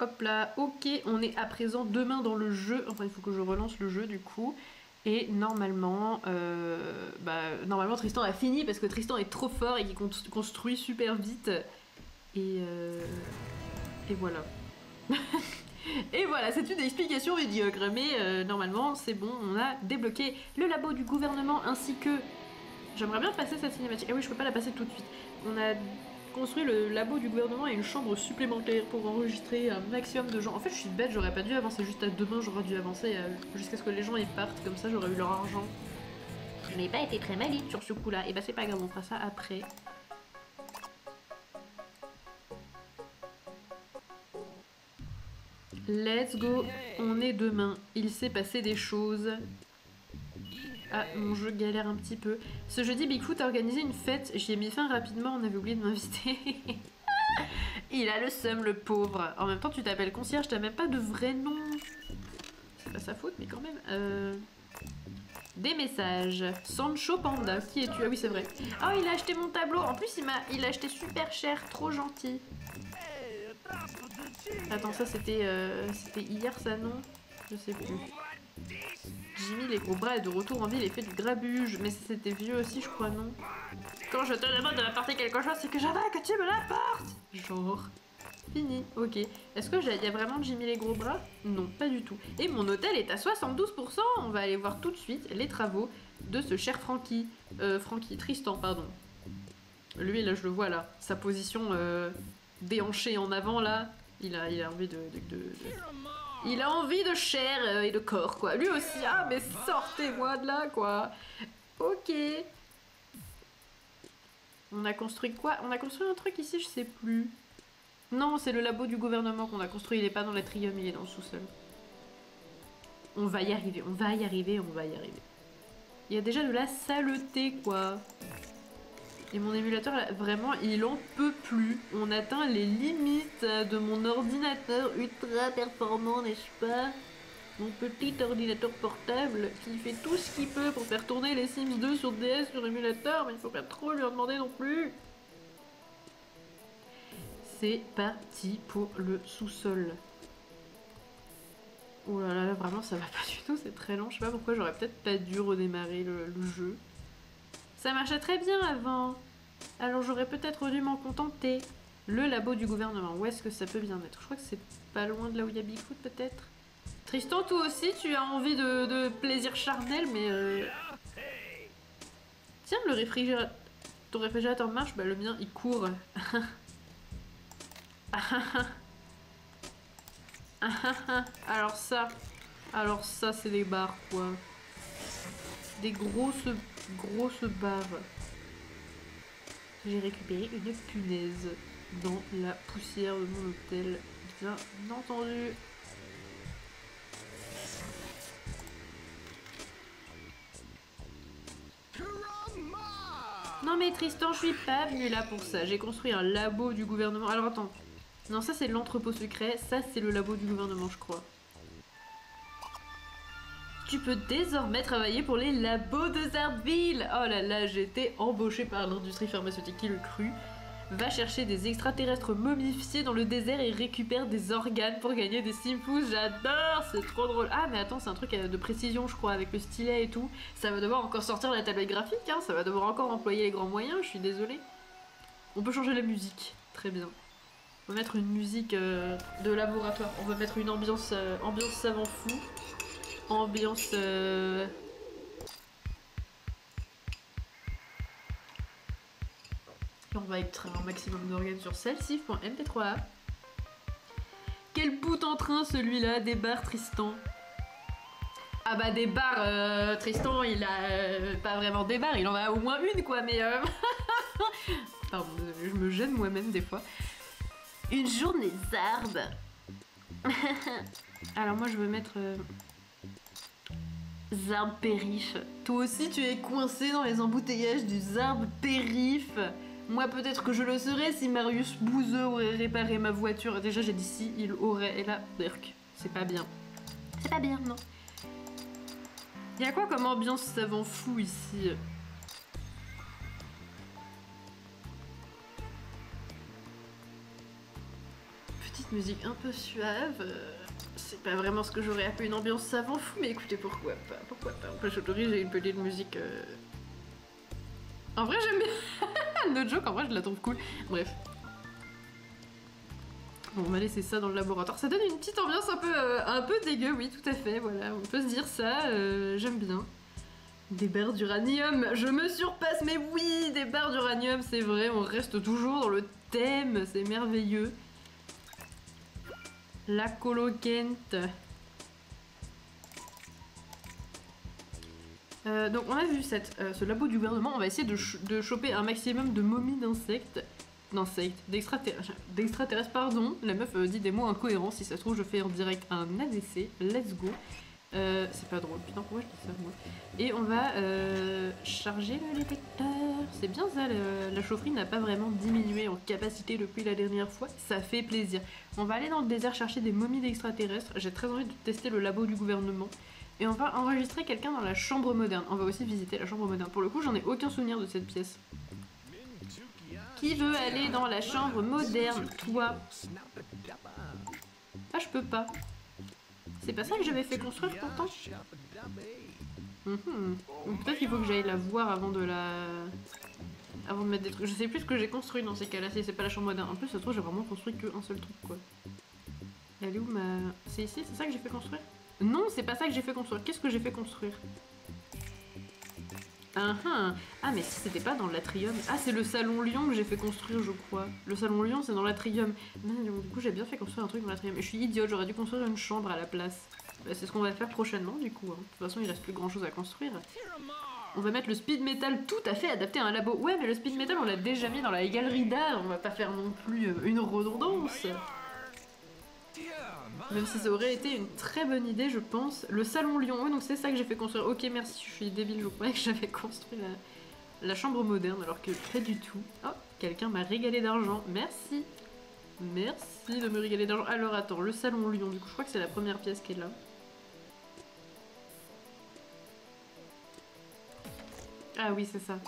Hop là, ok, on est à présent demain dans le jeu. Enfin, il faut que je relance le jeu du coup. Et normalement, normalement Tristan a fini parce que Tristan est trop fort et qu'il construit super vite. Et voilà. Et voilà, c'est une explication médiocre, mais normalement c'est bon, on a débloqué le labo du gouvernement ainsi que... J'aimerais bien passer cette cinématique. Ah oui, je peux pas la passer tout de suite. On a construit le labo du gouvernement et une chambre supplémentaire pour enregistrer un maximum de gens. En fait, je suis bête, j'aurais pas dû avancer juste à demain, j'aurais dû avancer jusqu'à ce que les gens y partent, comme ça j'aurais eu leur argent. Je n'ai pas été très maligne sur ce coup-là, et bah c'est pas grave, on fera ça après. Let's go, on est demain. Il s'est passé des choses. Ah, mon jeu galère un petit peu. Ce jeudi, Bigfoot a organisé une fête. J'y ai mis fin rapidement, on avait oublié de m'inviter. Il a le seum, le pauvre. En même temps, tu t'appelles concierge, t'as même pas de vrai nom. C'est pas sa faute, mais quand même. Des messages. Sancho Panda, qui es-tu? Ah oui, c'est vrai. Oh, il a acheté mon tableau. En plus, il a acheté super cher, trop gentil. Attends, ça c'était hier, ça non? Je sais plus. Jimmy, les gros bras, est de retour en ville et fait du grabuge. Mais c'était vieux aussi, je crois, non? Quand je te demande de m'apporter quelque chose, c'est que j'avais que tu me l'apportes. Genre. Fini, ok. Est-ce que y a vraiment Jimmy les gros bras? Non, pas du tout. Et mon hôtel est à 72%. On va aller voir tout de suite les travaux de ce cher Francky. Tristan, pardon. Lui, là, je le vois, là. Sa position déhanchée en avant, là. Il a envie Il a envie de chair et de corps, quoi. Lui aussi, ah, mais sortez-moi de là, quoi. Ok. On a construit quoi? On a construit un truc ici, je sais plus. Non, c'est le labo du gouvernement qu'on a construit. Il est pas dans l'atrium, il est dans le sous-sol. On va y arriver, on va y arriver, on va y arriver. Il y a déjà de la saleté, quoi. Et mon émulateur, là, vraiment, il en peut plus. On atteint les limites de mon ordinateur ultra performant, n'est-ce pas? Mon petit ordinateur portable qui fait tout ce qu'il peut pour faire tourner les Sims 2 sur DS sur émulateur, mais il faut pas trop lui en demander non plus. C'est parti pour le sous-sol. Oh là là, vraiment ça va pas du tout, c'est très lent. Je sais pas pourquoi j'aurais peut-être pas dû redémarrer le jeu. Ça marchait très bien avant. Alors j'aurais peut-être dû m'en contenter. Le labo du gouvernement, où est-ce que ça peut bien être? Je crois que c'est pas loin de là où il y a Bigfoot peut-être. Tristan, toi aussi tu as envie de plaisir charnel, mais Tiens, le réfrigérateur... Ton réfrigérateur marche, bah le mien il court. Alors ça c'est des barres quoi. Des grosses barres. J'ai récupéré une punaise dans la poussière de mon hôtel, bien entendu. Non mais Tristan, je suis pas venue là pour ça. J'ai construit un labo du gouvernement. Alors attends. Non, ça c'est l'entrepôt secret. Ça c'est le labo du gouvernement, je crois. Tu peux désormais travailler pour les labos de Zardville. Oh là là, j'ai été embauchée par l'industrie pharmaceutique, qui le crut. Va chercher des extraterrestres momifiés dans le désert et récupère des organes pour gagner des simfous. J'adore, c'est trop drôle. Ah mais attends, c'est un truc de précision je crois, avec le stylet et tout. Ça va devoir encore sortir la tablette graphique, hein. Ça va devoir encore employer les grands moyens, je suis désolée. On peut changer la musique, très bien. On va mettre une musique de laboratoire. On va mettre une ambiance savant fou. Ambiance... Et on va extraire un maximum d'organes sur celle-ci.mp3a. Quel bout en train celui-là, des barres Tristan. Ah bah des barres, Tristan il a pas vraiment des barres, il en a au moins une quoi, mais Pardon, je me gêne moi-même des fois. Une journée zarbe. Alors moi je veux mettre... Zarbe périph. Toi aussi tu es coincé dans les embouteillages du zarbe périph. Moi peut-être que je le serais si Marius Bouzeux aurait réparé ma voiture. Déjà j'ai dit si il aurait, et là, berk. C'est pas bien. C'est pas bien, non. Y'a quoi comme ambiance savant fou ici? Petite petite musique un peu suave. C'est pas vraiment ce que j'aurais appelé une ambiance savant fou, mais écoutez, pourquoi pas, pourquoi pas. En plus, aujourd'hui, j'ai une petite musique... En vrai, j'aime bien. No joke, en vrai, je la trouve cool. Bref. Bon, on va laisser ça dans le laboratoire. Ça donne une petite ambiance un peu dégueu, oui, tout à fait, voilà. On peut se dire ça, j'aime bien. Des barres d'uranium, je me surpasse, mais oui, des barres d'uranium, c'est vrai, on reste toujours dans le thème, c'est merveilleux. La coloquente. Donc on a vu ce labo du gouvernement, on va essayer de choper un maximum de momies d'extraterrestres, pardon. La meuf dit des mots incohérents, si ça se trouve je fais en direct un ADC, let's go. C'est pas drôle, putain pourquoi je dis ça moi. Et on va charger le détecteur. C'est bien ça, la chaufferie n'a pas vraiment diminué en capacité depuis la dernière fois, ça fait plaisir. On va aller dans le désert chercher des momies d'extraterrestres, j'ai très envie de tester le labo du gouvernement. Et on va enregistrer quelqu'un dans la chambre moderne. On va aussi visiter la chambre moderne. Pour le coup, j'en ai aucun souvenir de cette pièce. Qui veut aller dans la chambre moderne? Toi. Ah, je peux pas. C'est pas ça que j'avais fait construire pourtant. Peut-être qu'il faut que j'aille la voir avant de mettre des trucs. Je sais plus ce que j'ai construit dans ces cas-là, si c'est pas la chambre moderne. En plus, ça se trouve, j'ai vraiment construit qu'un seul truc, quoi. Elle est où ma... C'est ici, c'est ça que j'ai fait construire? Non, c'est pas ça que j'ai fait construire. Qu'est-ce que j'ai fait construire? Ah mais si c'était pas dans l'atrium. Ah, c'est le salon Lion que j'ai fait construire, je crois. Le salon Lion, c'est dans l'atrium. Du coup, j'ai bien fait construire un truc dans l'atrium. Et je suis idiote, j'aurais dû construire une chambre à la place. Bah, c'est ce qu'on va faire prochainement, du coup. Hein. De toute façon, il reste plus grand chose à construire. On va mettre le speed metal tout à fait adapté à un labo. Ouais, mais le speed metal, on l'a déjà mis dans la galerie d'art. On va pas faire non plus une redondance. Même si ça aurait été une très bonne idée, je pense. Le salon Lion, oui, donc c'est ça que j'ai fait construire. Ok, merci, je suis débile, je croyais que j'avais construit la chambre moderne, alors que pas du tout. Oh, quelqu'un m'a régalé d'argent, merci. Merci de me régaler d'argent. Alors attends, le salon Lion, du coup, je crois que c'est la première pièce qui est là. Ah oui, c'est ça.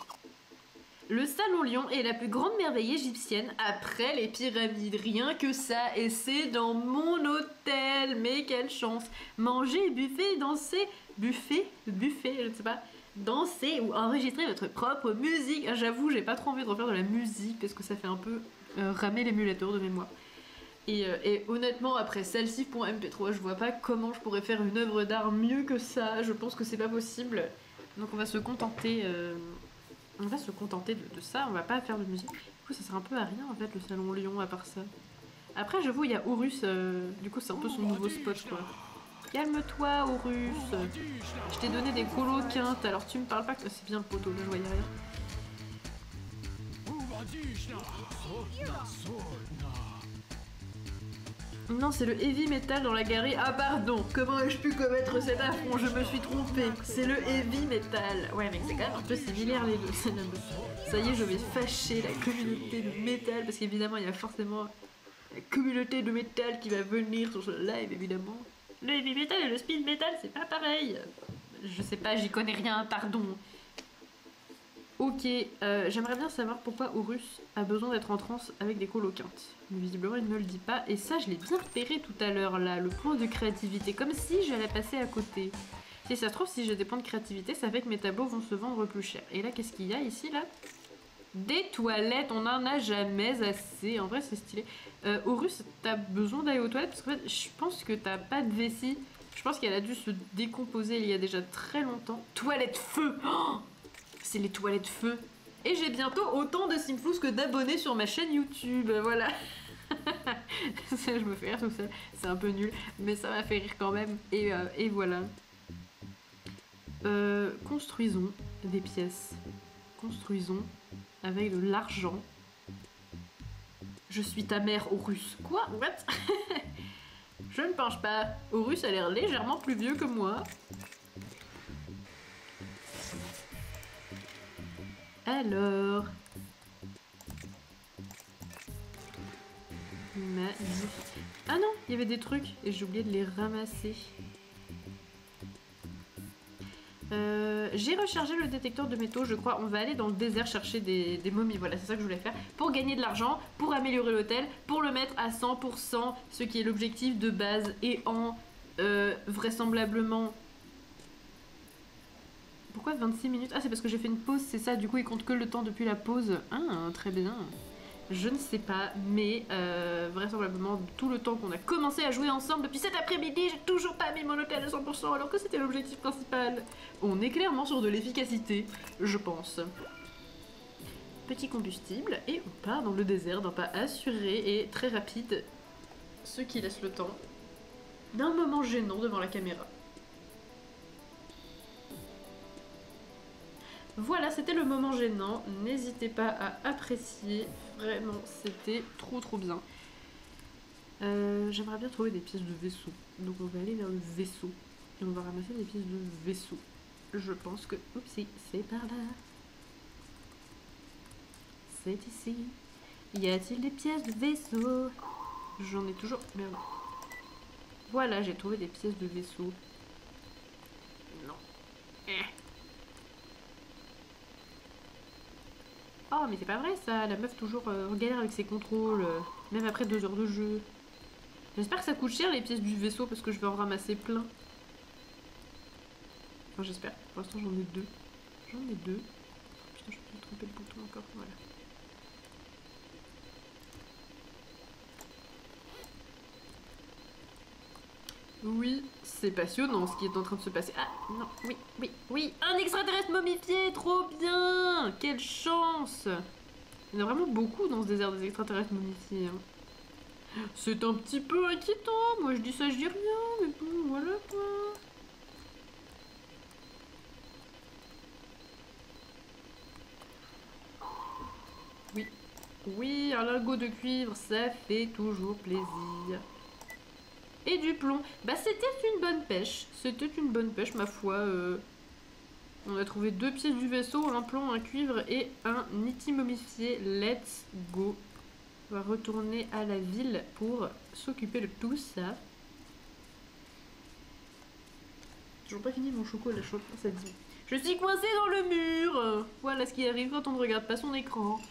Le salon Lion est la plus grande merveille égyptienne après les pyramides. Rien que ça, et c'est dans mon hôtel. Mais quelle chance! Manger, buffet, danser, buffet, je ne sais pas. Danser ou enregistrer votre propre musique. J'avoue, j'ai pas trop envie de refaire de la musique parce que ça fait un peu ramer l'émulateur de mémoire. Et honnêtement, après celle-ci pour MP3, je vois pas comment je pourrais faire une œuvre d'art mieux que ça. Je pense que c'est pas possible. Donc on va se contenter. On va se contenter de ça, on va pas faire de musique. Du coup, ça sert un peu à rien en fait le salon Lion à part ça. Après, j'avoue, il y a Horus, du coup, c'est un peu son nouveau spot quoi. Calme-toi, Horus. Je t'ai donné des coloquintes, alors tu me parles pas que c'est bien poteau, là je voyais rien. Non, c'est le heavy metal dans la galerie. Ah pardon, comment ai-je pu commettre cet affront? Je me suis trompée. C'est le heavy metal. Ouais, mais c'est quand même un peu similaire les deux. Ça y est, je vais fâcher la communauté de métal parce qu'évidemment, il y a forcément la communauté de métal qui va venir sur ce live, évidemment. Le heavy metal et le speed metal, c'est pas pareil. Je sais pas, j'y connais rien, pardon. Ok, j'aimerais bien savoir pourquoi Horus a besoin d'être en transe avec des coloquintes. Mais visiblement, il ne me le dit pas. Et ça, je l'ai bien repéré tout à l'heure, là, le point de créativité. Comme si j'allais passer à côté. Si ça se trouve, si j'ai des points de créativité, ça fait que mes tableaux vont se vendre plus cher. Et là, qu'est-ce qu'il y a ici, là? Des toilettes, on en a jamais assez. En vrai, c'est stylé. Horus, t'as besoin d'aller aux toilettes? Parce qu'en fait, je pense que t'as pas de vessie. Je pense qu'elle a dû se décomposer il y a déjà très longtemps. Toilette feu! Oh, c'est les toilettes feu. Et j'ai bientôt autant de Simflous que d'abonnés sur ma chaîne YouTube, voilà. Ça, je me fais rire tout seul, c'est un peu nul, mais ça m'a fait rire quand même. Et voilà. Construisons des pièces. Construisons avec de l'argent. Je suis ta mère, Horus. Quoi? What? Je ne pense pas. Horus a l'air légèrement plus vieux que moi. Alors... Magnifique. Ah non, il y avait des trucs et j'ai oublié de les ramasser. J'ai rechargé le détecteur de métaux, je crois. On va aller dans le désert chercher des momies. Voilà, c'est ça que je voulais faire. Pour gagner de l'argent, pour améliorer l'hôtel, pour le mettre à 100%, ce qui est l'objectif de base. Et en vraisemblablement... Pourquoi 26 minutes? Ah, c'est parce que j'ai fait une pause, c'est ça. Du coup, il compte que le temps depuis la pause. Ah, très bien. Je ne sais pas, mais vraisemblablement tout le temps qu'on a commencé à jouer ensemble depuis cet après-midi, j'ai toujours pas mis mon hôtel à 100% alors que c'était l'objectif principal. On est clairement sur de l'efficacité, je pense. Petit combustible, et on part dans le désert d'un pas assuré et très rapide, ce qui laisse le temps d'un moment gênant devant la caméra. Voilà, c'était le moment gênant. N'hésitez pas à apprécier. Vraiment, c'était trop bien. J'aimerais bien trouver des pièces de vaisseau. Donc on va aller vers le vaisseau. Et on va ramasser des pièces de vaisseau. Je pense que... Oupsie, c'est par là. C'est ici. Y a-t-il des pièces de vaisseau? J'en ai toujours... Merde. Voilà, j'ai trouvé des pièces de vaisseau. Non. Oh mais c'est pas vrai ça, la meuf toujours en galère avec ses contrôles, même après 2 heures de jeu. J'espère que ça coûte cher les pièces du vaisseau parce que je vais en ramasser plein. Enfin j'espère, pour l'instant j'en ai 2. J'en ai 2. Putain je peux tromper le bouton encore, voilà. Oui, c'est passionnant ce qui est en train de se passer. Ah non, oui, un extraterrestre momifié, trop bien! Quelle chance! Il y en a vraiment beaucoup dans ce désert des extraterrestres momifiés. Hein. C'est un petit peu inquiétant, moi je dis ça, je dis rien, mais bon, voilà quoi. Oui, un lingot de cuivre, ça fait toujours plaisir. Et du plomb. Bah c'était une bonne pêche. C'était une bonne pêche, ma foi. On a trouvé 2 pièces du vaisseau, un plomb, un cuivre et un niti momifié. Let's go. On va retourner à la ville pour s'occuper de tout ça. Toujours pas fini mon chocolat chaud, ça dit. Je suis coincée dans le mur. Voilà ce qui arrive quand on ne regarde pas son écran.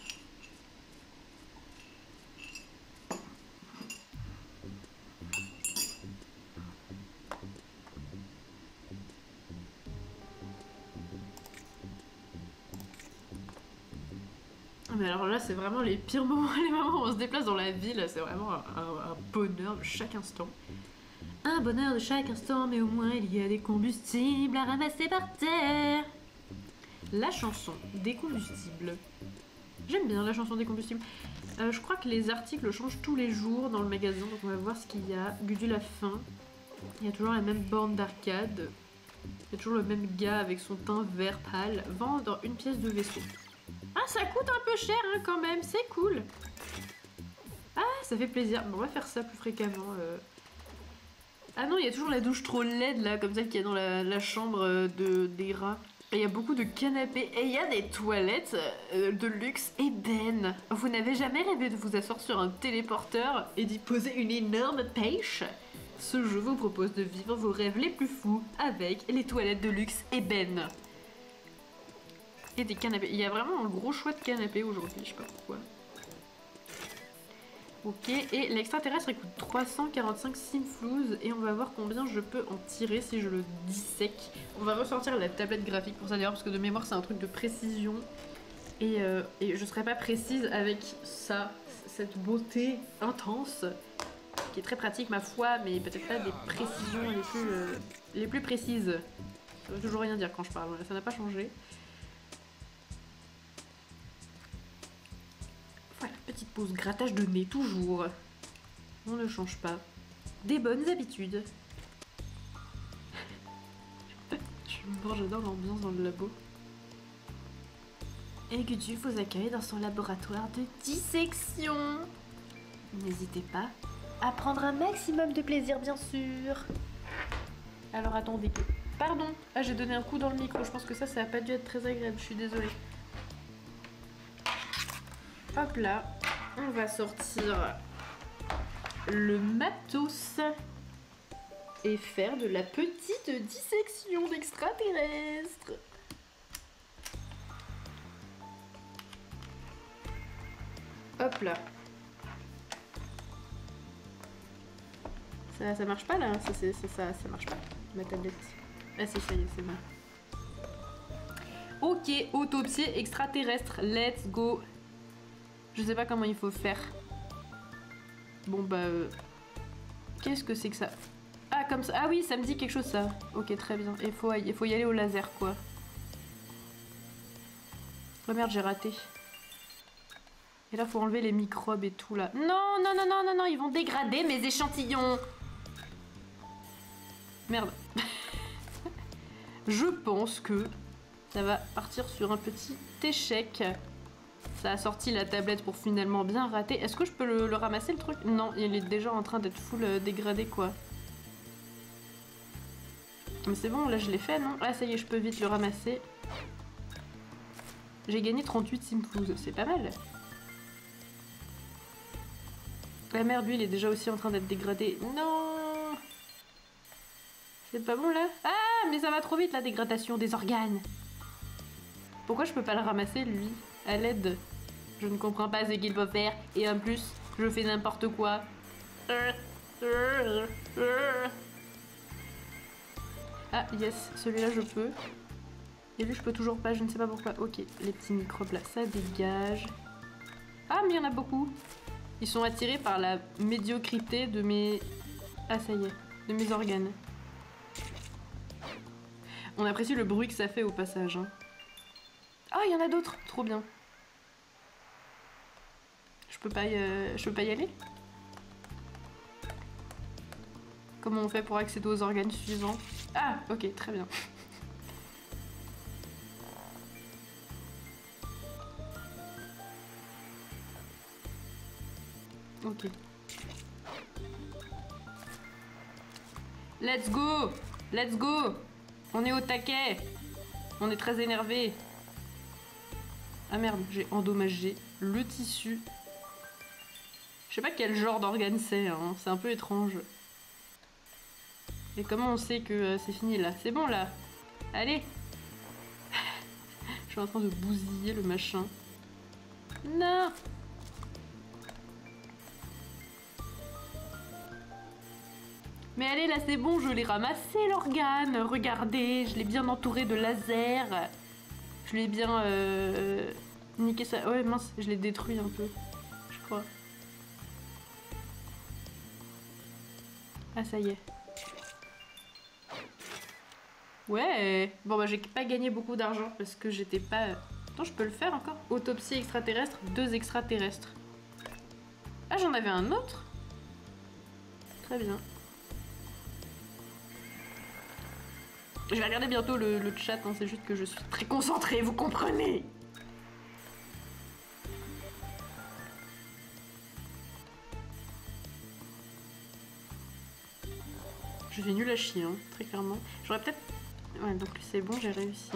Mais alors là, c'est vraiment les pires moments, les moments où on se déplace dans la ville, c'est vraiment un bonheur de chaque instant. Un bonheur de chaque instant, mais au moins il y a des combustibles à ramasser par terre. La chanson des combustibles. J'aime bien la chanson des combustibles. Je crois que les articles changent tous les jours dans le magasin, donc on va voir ce qu'il y a. Gudule a faim. Il y a toujours la même borne d'arcade. Il y a toujours le même gars avec son teint vert pâle. Vendre une pièce de vaisseau. Ah, ça coûte un peu cher hein, quand même, c'est cool. Ah, ça fait plaisir. Bon, on va faire ça plus fréquemment. Ah non, il y a toujours la douche trop laide là, comme celle qu'il y a dans la chambre des rats. Et il y a beaucoup de canapés et il y a des toilettes de luxe ébène. Vous n'avez jamais rêvé de vous asseoir sur un téléporteur et d'y poser une énorme pêche? Ce jeu vous propose de vivre vos rêves les plus fous avec les toilettes de luxe ébène. Et des canapés. Il y a vraiment un gros choix de canapés aujourd'hui, je sais pas pourquoi. Ok, et l'extraterrestre il coûte 345 simflouz et on va voir combien je peux en tirer si je le dissèque. On va ressortir la tablette graphique pour ça d'ailleurs parce que de mémoire c'est un truc de précision et je serais pas précise avec ça, cette beauté intense qui est très pratique ma foi, mais peut-être pas des précisions les plus précises. Ça veut toujours rien dire quand je parle, ça n'a pas changé. Voilà, petite pause grattage de nez, toujours. On ne change pas. Des bonnes habitudes. J'adore l'ambiance dans le labo. Et Gudu vous accueille dans son laboratoire de dissection. N'hésitez pas à prendre un maximum de plaisir, bien sûr. Alors attendez. Pardon. Ah, j'ai donné un coup dans le micro. Je pense que ça a pas dû être très agréable. Je suis désolée. Hop là, on va sortir le matos. et faire de la petite dissection d'extraterrestres. Hop là. Ça marche pas là, ça marche pas, ma tablette. Ah si, ça y est, c'est bon. Ok, autopsie extraterrestre, let's go. Je sais pas comment il faut faire. Bon bah... Qu'est-ce que c'est que ça? Ah comme ça, ah oui, ça me dit quelque chose ça. Ok, très bien, il faut y aller au laser quoi. Oh merde, j'ai raté. Et là, faut enlever les microbes et tout, là. Non, non, non, non, non, non, ils vont dégrader mes échantillons. Merde. Je pense que ça va partir sur un petit échec. Ça a sorti la tablette pour finalement bien rater. Est-ce que je peux le ramasser, le truc? Non, il est déjà en train d'être full dégradé, quoi. Mais c'est bon, là, je l'ai fait, non? Ah, ça y est, je peux vite le ramasser. J'ai gagné 38 Simplouz, c'est pas mal. La merde, lui, il est déjà aussi en train d'être dégradé. Non! C'est pas bon, là? Ah, mais ça va trop vite, la dégradation des organes. Pourquoi je peux pas le ramasser, lui? À l'aide. Je ne comprends pas ce qu'il faut faire. Et en plus, je fais n'importe quoi. Ah, yes, celui-là, je peux. Et lui, je peux toujours pas, je ne sais pas pourquoi. Ok, les petits microbes, là, ça dégage. Ah, mais il y en a beaucoup. Ils sont attirés par la médiocrité de mes... Ah, ça y est, de mes organes. On apprécie le bruit que ça fait au passage. Hein. Ah, il y en a d'autres. Trop bien. Je peux pas y aller? Comment on fait pour accéder aux organes suivants? Ah, ok, très bien. Ok. Let's go! Let's go! On est au taquet! On est très énervé. Ah merde, j'ai endommagé le tissu. Je sais pas quel genre d'organe c'est, hein. C'est un peu étrange. Et comment on sait que c'est fini là? C'est bon là? Allez! Je suis en train de bousiller le machin. Non! Mais allez, là c'est bon, je l'ai ramassé l'organe. Regardez, je l'ai bien entouré de laser. Je l'ai bien niqué ça. Ouais, mince, je l'ai détruit un peu, je crois. Ah, ça y est. Ouais. Bon, bah j'ai pas gagné beaucoup d'argent parce que j'étais pas... Attends, je peux le faire encore? Autopsie extraterrestre, 2 extraterrestres. Ah, j'en avais un autre? Très bien. Je vais regarder bientôt le chat, hein, c'est juste que je suis très concentrée, vous comprenez? Je suis nulle à chier, hein, très clairement. J'aurais peut-être... Ouais, donc c'est bon, j'ai réussi.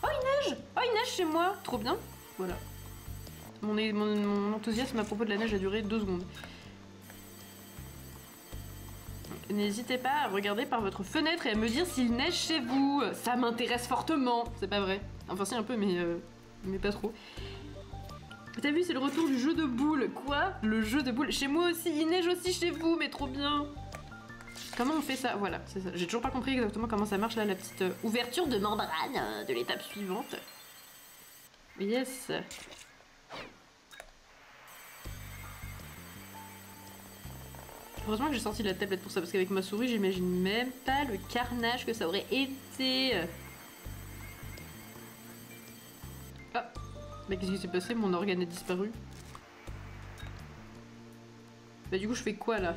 Oh, il neige! Oh, il neige chez moi! Trop bien! Voilà. Mon enthousiasme à propos de la neige a duré 2 secondes. N'hésitez pas à regarder par votre fenêtre et à me dire s'il neige chez vous. Ça m'intéresse fortement. C'est pas vrai. Enfin si un peu, mais pas trop. T'as vu, c'est le retour du jeu de boules. Quoi? Le jeu de boules. Chez moi aussi, il neige aussi chez vous, mais trop bien. Comment on fait ça? Voilà, c'est ça. J'ai toujours pas compris exactement comment ça marche là, la petite ouverture de membrane de l'étape suivante. Yes. Heureusement que j'ai sorti la tablette pour ça, parce qu'avec ma souris, j'imagine même pas le carnage que ça aurait été. Ah, mais qu'est-ce qui s'est passé? Mon organe a disparu. Bah du coup, je fais quoi là?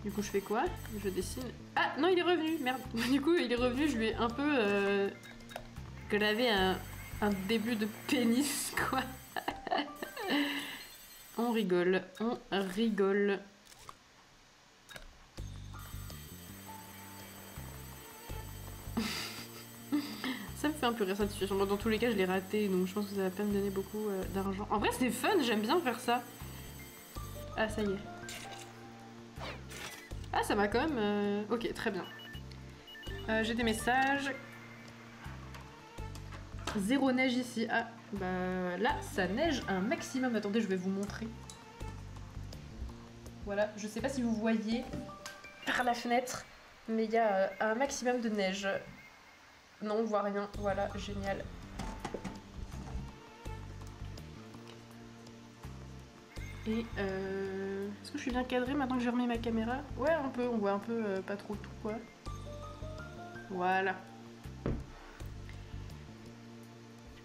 Du coup, je fais quoi? Je dessine. Ah non, il est revenu, merde. Du coup, il est revenu, je lui ai un peu gravé un début de pénis, quoi. On rigole, on rigole. Ça me fait fait un peu rire cette situation. Moi, dans tous les cas, je l'ai raté, donc je pense que ça va pas me donner beaucoup d'argent. En vrai, c'est fun, j'aime bien faire ça. Ah, ça y est. Ah, ça va quand même... Ok, très bien. J'ai des messages. Zéro neige ici. Ah, bah là, ça neige un maximum. Attendez, je vais vous montrer. Voilà, je sais pas si vous voyez par la fenêtre, mais il y a un maximum de neige. Non, on voit rien. Voilà, génial. Et est-ce que je suis bien cadrée maintenant que j'ai remis ma caméra? Ouais, un peu, on voit un peu pas trop tout quoi. Voilà.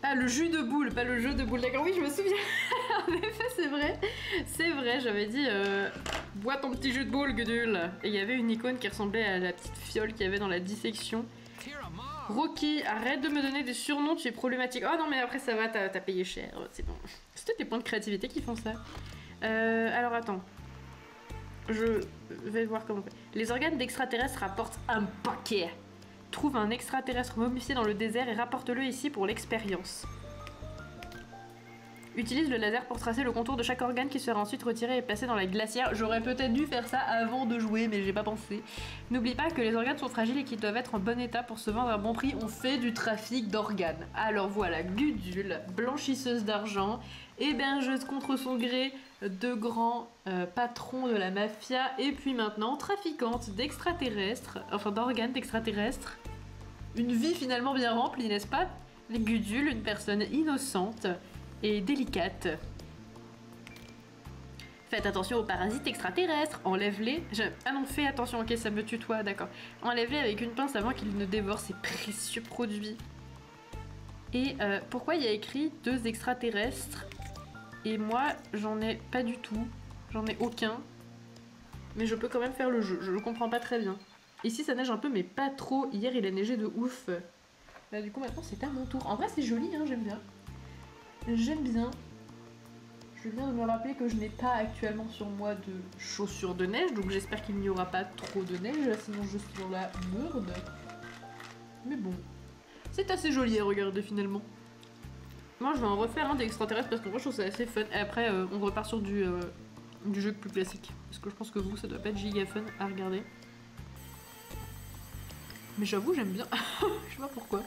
Ah, le jus de boule, pas le jeu de boule. D'accord, oui, je me souviens. En effet, c'est vrai. C'est vrai, j'avais dit bois ton petit jus de boule, Gudule. Et il y avait une icône qui ressemblait à la petite fiole qu'il y avait dans la dissection. Rocky, arrête de me donner des surnoms, tu es problématique. Oh non, mais après ça va, t'as payé cher, c'est bon. C'est peut-être tes points de créativité qui font ça. Alors attends. Je vais voir comment on fait. Les organes d'extraterrestres rapportent un paquet. Trouve un extraterrestre momifié dans le désert et rapporte-le ici pour l'expérience. Utilise le laser pour tracer le contour de chaque organe qui sera ensuite retiré et placé dans la glacière. J'aurais peut-être dû faire ça avant de jouer, mais j'ai pas pensé. N'oublie pas que les organes sont fragiles et qu'ils doivent être en bon état pour se vendre à bon prix. On fait du trafic d'organes. Alors voilà, Gudule, blanchisseuse d'argent, hébergeuse contre son gré de grands patrons de la mafia, et puis maintenant trafiquante d'extraterrestres, enfin d'organes d'extraterrestres. Une vie finalement bien remplie, n'est-ce pas? Gudule, une personne innocente et délicate. Faites attention aux parasites extraterrestres, enlève-les. Ah non, fais attention, ok, ça me tutoie, d'accord. Enlève-les avec une pince avant qu'ils ne dévorent ces précieux produits. Et pourquoi il y a écrit 2 extraterrestres? Et moi, j'en ai pas du tout. J'en ai aucun. Mais je peux quand même faire le jeu, je le comprends pas très bien. Ici, ça neige un peu, mais pas trop. Hier, il a neigé de ouf. Bah, du coup, maintenant, c'est à mon tour. En vrai, c'est joli, hein, j'aime bien. J'aime bien. Je viens de me rappeler que je n'ai pas actuellement sur moi de chaussures de neige, donc j'espère qu'il n'y aura pas trop de neige, sinon je suis dans la merde. Mais bon, c'est assez joli à regarder finalement. Moi, je vais en refaire un des extraterrestres parce que moi, je trouve ça assez fun. Et après, on repart sur du jeu plus classique. Parce que je pense que vous, ça doit pas être giga fun à regarder. Mais j'avoue, j'aime bien. Je sais pas pourquoi.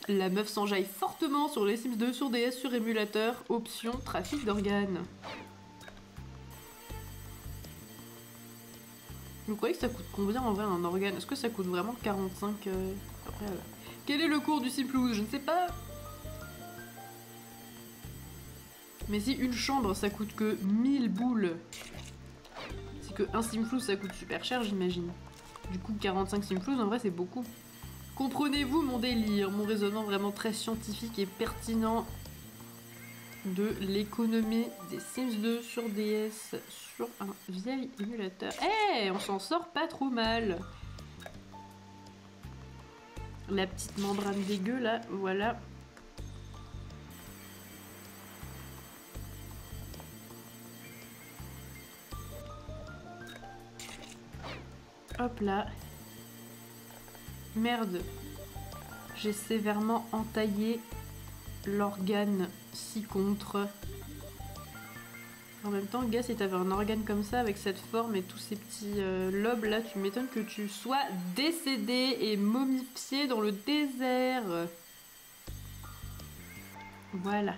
La meuf s'enjaille fortement sur les Sims 2 sur DS, sur émulateur, option trafic d'organes. Vous croyez que ça coûte combien en vrai un organe? Est-ce que ça coûte vraiment 45 après, Quel est le cours du Simplouz? Je ne sais pas. Mais si une chambre ça coûte que 1000 boules, c'est que un Simplouz ça coûte super cher, j'imagine. Du coup 45 Simplouz en vrai c'est beaucoup. Comprenez-vous mon délire, mon raisonnement vraiment très scientifique et pertinent de l'économie des Sims 2 sur DS sur un vieil émulateur. Eh, hey, on s'en sort pas trop mal. La petite membrane dégueu là, voilà. Hop là. Merde. J'ai sévèrement entaillé l'organe ci-contre. En même temps, gars, si t'avais un organe comme ça, avec cette forme et tous ces petits lobes là, tu m'étonnes que tu sois décédé et momifié dans le désert. Voilà.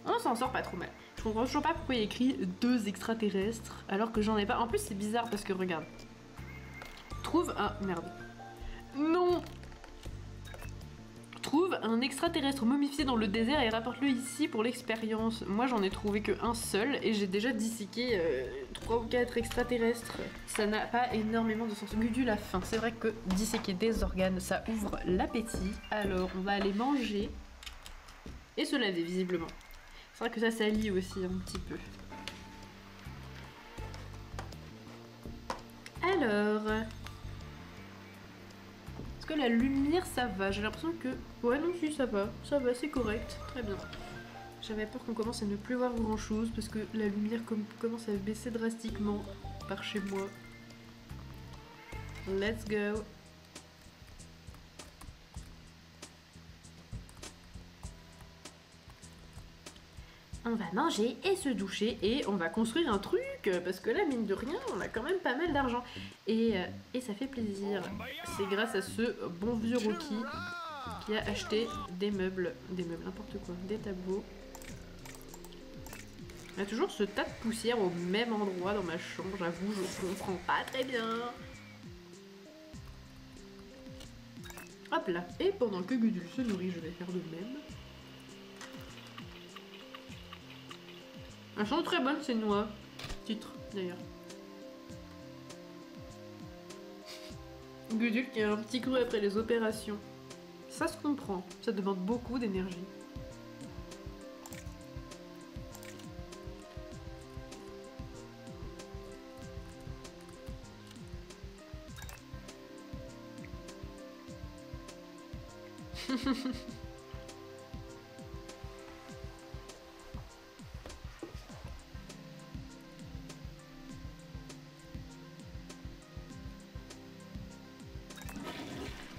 On s'en sort pas trop mal. Je comprends toujours pas pourquoi il y a écrit 2 extraterrestres alors que j'en ai pas. En plus, c'est bizarre parce que regarde. Trouve un... Merde. Non! Trouve un extraterrestre momifié dans le désert et rapporte-le ici pour l'expérience. Moi, j'en ai trouvé que un seul et j'ai déjà disséqué 3 ou 4 extraterrestres. Ça n'a pas énormément de sens. Gudule a faim. C'est vrai que disséquer des organes, ça ouvre l'appétit. Alors, on va aller manger et se laver, visiblement. C'est vrai que ça salit aussi un petit peu. Alors... Est-ce que la lumière ça va? J'ai l'impression que... Ouais non si ça va, c'est correct, très bien. J'avais peur qu'on commence à ne plus voir grand chose parce que la lumière commence à baisser drastiquement par chez moi. Let's go. On va manger et se doucher et on va construire un truc parce que là, mine de rien, on a quand même pas mal d'argent. Et ça fait plaisir. C'est grâce à ce bon vieux Rocky qui a acheté des meubles, n'importe quoi, des tableaux. Il y a toujours ce tas de poussière au même endroit dans ma chambre, j'avoue, je comprends pas très bien. Hop là, et pendant que Gudule se nourrit, je vais faire de même. Elles sont très bonnes ces noix. Titre d'ailleurs. Gudule qui a un petit creux après les opérations. Ça se comprend, ça demande beaucoup d'énergie.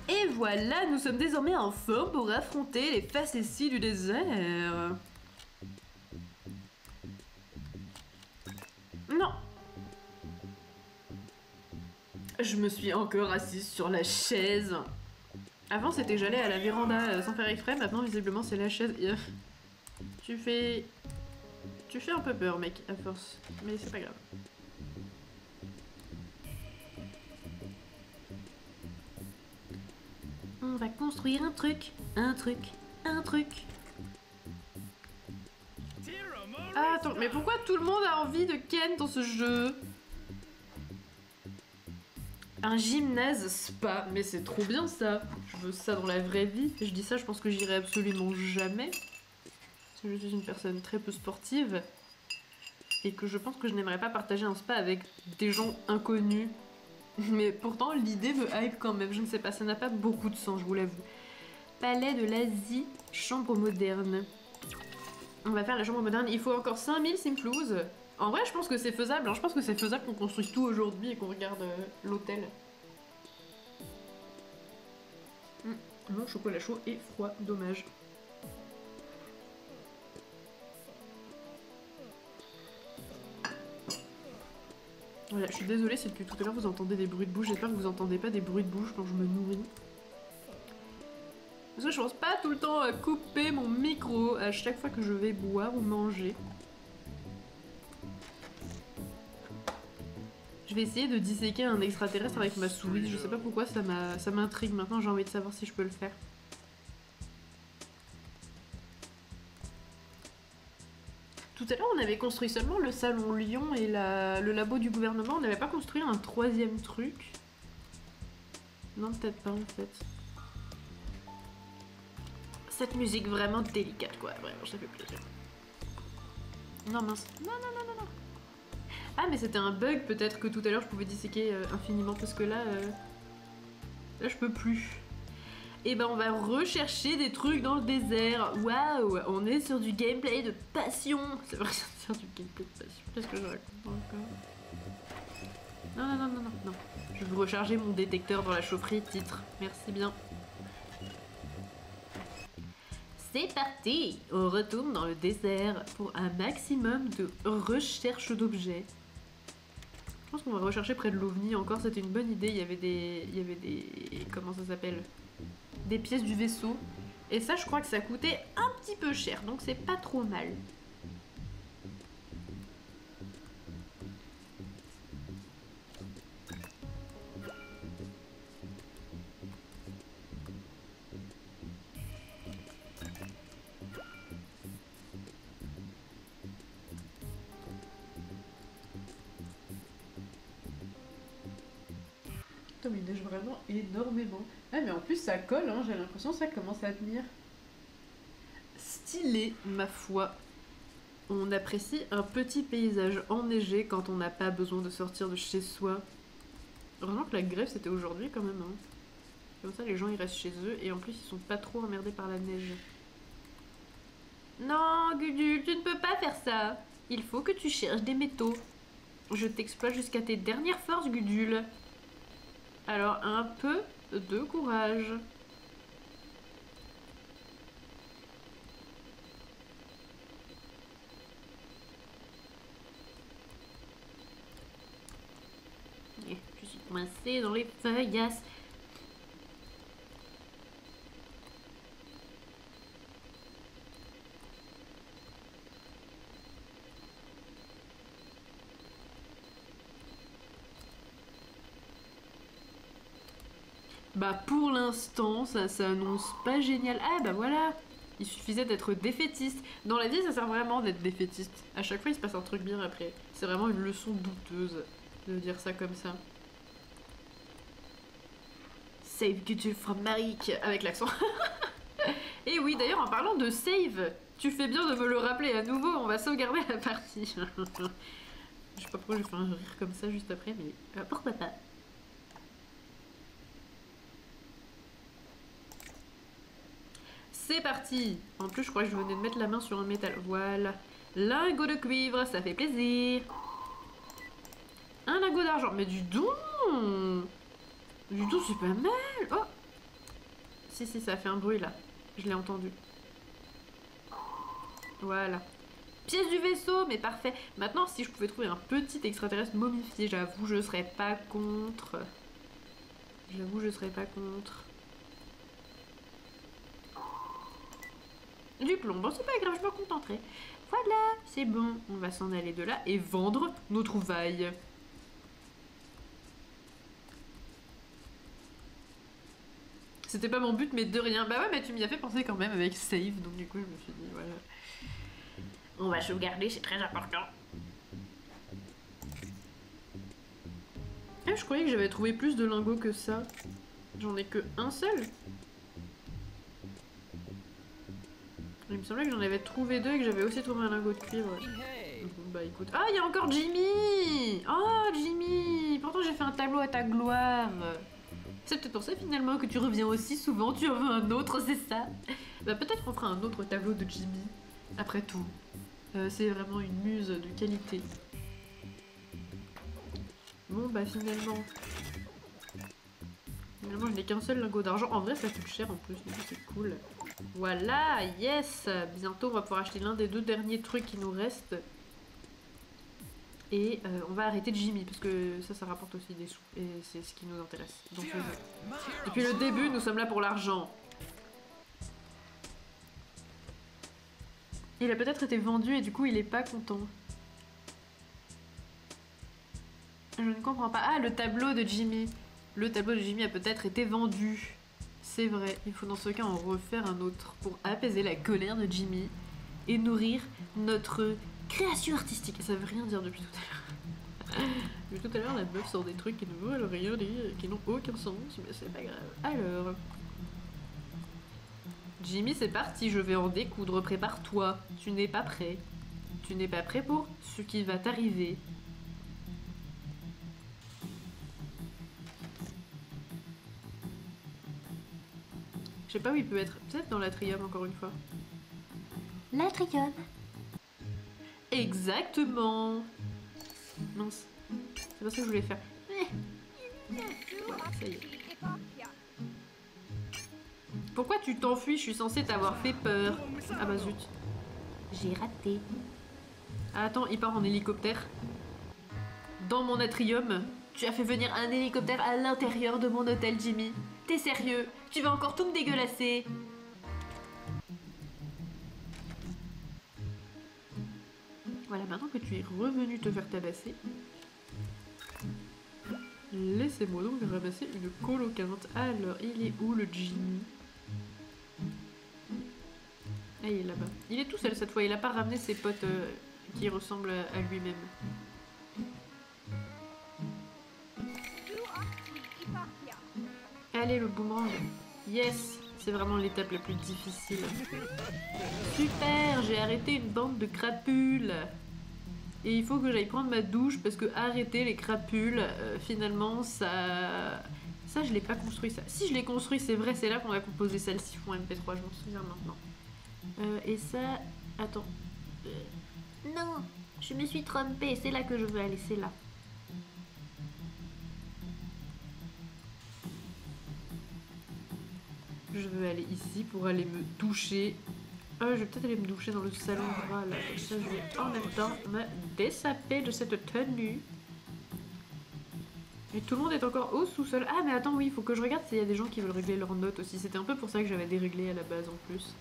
Et voilà, nous sommes désormais en forme pour affronter les facéties du désert. Non. Je me suis encore assise sur la chaise. Avant c'était j'allais à la véranda sans faire exprès, maintenant visiblement c'est la chaise. Tu fais un peu peur mec, à force. Mais c'est pas grave. On va construire un truc. Ah, attends, mais pourquoi tout le monde a envie de Ken dans ce jeu? Un gymnase spa, mais c'est trop bien ça. Je veux ça dans la vraie vie. Et je dis ça, je pense que j'irai absolument jamais. Parce que je suis une personne très peu sportive. Et que je pense que je n'aimerais pas partager un spa avec des gens inconnus. Mais pourtant, l'idée me hype quand même. Je ne sais pas, ça n'a pas beaucoup de sens, je vous l'avoue. Palais de l'Asie, chambre moderne. On va faire la chambre moderne. Il faut encore 5000 simplouz. En vrai, je pense que c'est faisable. Hein. Je pense que c'est faisable qu'on construise tout aujourd'hui et qu'on regarde l'hôtel. Mon chocolat chaud et froid, dommage. Voilà, je suis désolée si depuis tout à l'heure vous entendez des bruits de bouche. J'espère que vous entendez pas des bruits de bouche quand je me nourris. Parce que je pense pas tout le temps à couper mon micro à chaque fois que je vais boire ou manger. Je vais essayer de disséquer un extraterrestre avec ma souris. Je sais pas pourquoi ça m'intrigue. Maintenant j'ai envie de savoir si je peux le faire. Tout à l'heure on avait construit seulement le salon Lyon et le labo du gouvernement. On n'avait pas construit un troisième truc. Non, peut-être pas en fait. Cette musique vraiment délicate quoi, vraiment ça fait plaisir. Non mince, non. Ah mais c'était un bug peut-être que tout à l'heure je pouvais disséquer infiniment parce que là je peux plus. Et ben on va rechercher des trucs dans le désert. Waouh, on est sur du gameplay de passion. C'est vrai sur du gameplay de passion. Qu'est-ce que je raconte encore? Non. Je veux recharger mon détecteur dans la chaufferie, titre. Merci bien. C'est parti! On retourne dans le désert pour un maximum de recherche d'objets. Je pense qu'on va rechercher près de l'OVNI encore, c'était une bonne idée. Il y avait des... comment ça s'appelle? Des pièces du vaisseau. Et ça, je crois que ça coûtait un petit peu cher, donc c'est pas trop mal. Putain, mais il neige vraiment énormément. Ah, mais en plus, ça colle, hein, j'ai l'impression que ça commence à tenir. Stylé, ma foi. On apprécie un petit paysage enneigé quand on n'a pas besoin de sortir de chez soi. Heureusement que la grève c'était aujourd'hui quand même. Hein. Comme ça les gens ils restent chez eux et en plus ils sont pas trop emmerdés par la neige. Non Gudule, tu ne peux pas faire ça. Il faut que tu cherches des métaux. Je t'exploite jusqu'à tes dernières forces Gudule. Alors un peu de courage. coincé dans les feuillasses. Bah pour l'instant, ça s'annonce pas génial. Ah bah voilà, il suffisait d'être défaitiste. Dans la vie, ça sert vraiment d'être défaitiste. À chaque fois, il se passe un truc bien après. C'est vraiment une leçon douteuse de dire ça comme ça. Save Gudule from Marik, avec l'accent. Et oui, d'ailleurs, en parlant de save, tu fais bien de me le rappeler à nouveau, on va sauvegarder la partie. Je sais pas pourquoi j'ai fait un rire comme ça juste après, mais pourquoi pas. C'est parti. En plus, je crois que je venais de mettre la main sur un métal. Voilà. Lingot de cuivre, ça fait plaisir. Un lingot d'argent. Mais du don. Du don, c'est pas mal. Oh. Si, ça a fait un bruit là. Je l'ai entendu. Voilà. Pièce du vaisseau, mais parfait. Maintenant, si je pouvais trouver un petit extraterrestre momifié, j'avoue, je serais pas contre. J'avoue, je serais pas contre. Du plomb, bon c'est pas grave, je me contenterai. Voilà, c'est bon, on va s'en aller de là et vendre nos trouvailles. C'était pas mon but, mais de rien. Bah ouais, mais tu m'y as fait penser quand même avec save, donc du coup je me suis dit, voilà. On va sauvegarder, c'est très important. Ah, je croyais que j'avais trouvé plus de lingots que ça. J'en ai que un seul. Il me semblait que j'en avais trouvé deux et que j'avais aussi trouvé un lingot de cuivre. Bah écoute... Ah, il y a encore Jimmy! Oh, Jimmy! Pourtant j'ai fait un tableau à ta gloire. C'est peut-être pour ça finalement que tu reviens aussi souvent. Tu en veux un autre, c'est ça? Bah peut-être qu'on fera un autre tableau de Jimmy. Après tout. C'est vraiment une muse de qualité. Bon bah finalement... Finalement je n'ai qu'un seul lingot d'argent. En vrai ça coûte cher en plus, donc c'est cool. Voilà, yes! Bientôt, on va pouvoir acheter l'un des deux derniers trucs qui nous restent. Et on va arrêter Jimmy, parce que ça rapporte aussi des sous. Et c'est ce qui nous intéresse. Donc, depuis le début, nous sommes là pour l'argent. Il a peut-être été vendu et du coup, il est pas content. Je ne comprends pas. Ah, le tableau de Jimmy. Le tableau de Jimmy a peut-être été vendu. C'est vrai, il faut dans ce cas en refaire un autre pour apaiser la colère de Jimmy et nourrir notre création artistique. Ça veut rien dire depuis tout à l'heure. Depuis tout à l'heure, la meuf sort des trucs qui ne veulent rien dire, qui n'ont aucun sens, mais c'est pas grave. Alors... Jimmy, c'est parti, je vais en découdre, prépare-toi. Tu n'es pas prêt. Tu n'es pas prêt pour ce qui va t'arriver. Je sais pas où il peut être. Peut-être dans l'atrium, encore une fois. L'atrium. Exactement. Mince. C'est pas ça que je voulais faire. Voilà, ça y est. Pourquoi tu t'enfuis? Je suis censée t'avoir fait peur. Ah bah zut. J'ai raté. Ah, attends, il part en hélicoptère. Dans mon atrium. Tu as fait venir un hélicoptère à l'intérieur de mon hôtel, Jimmy. T'es sérieux? Tu vas encore tout me dégueulasser? Voilà, maintenant que tu es revenu te faire tabasser, laissez-moi donc ramasser une colocante. Alors, il est où le Jimmy? Ah, il est là-bas. Il est tout seul cette fois, il a pas ramené ses potes qui ressemblent à lui-même. Allez, le boomerang. Yes! C'est vraiment l'étape la plus difficile. Super! J'ai arrêté une bande de crapules. Et il faut que j'aille prendre ma douche parce que arrêter les crapules, finalement, ça... Ça, je l'ai pas construit, ça. Si je l'ai construit, c'est vrai, c'est là qu'on a composé ça, le siphon MP3, je m'en souviens maintenant. Et ça... Attends. Non! Je me suis trompée, c'est là que je veux aller, c'est là. Je veux aller ici pour aller me doucher. Je vais peut-être aller me doucher dans le salon droit là. Comme ça, je vais en même temps me dessaper de cette tenue. Et tout le monde est encore au sous-sol. Ah mais attends, oui, il faut que je regarde s'il y a des gens qui veulent régler leurs notes aussi. C'était un peu pour ça que j'avais déréglé à la base en plus.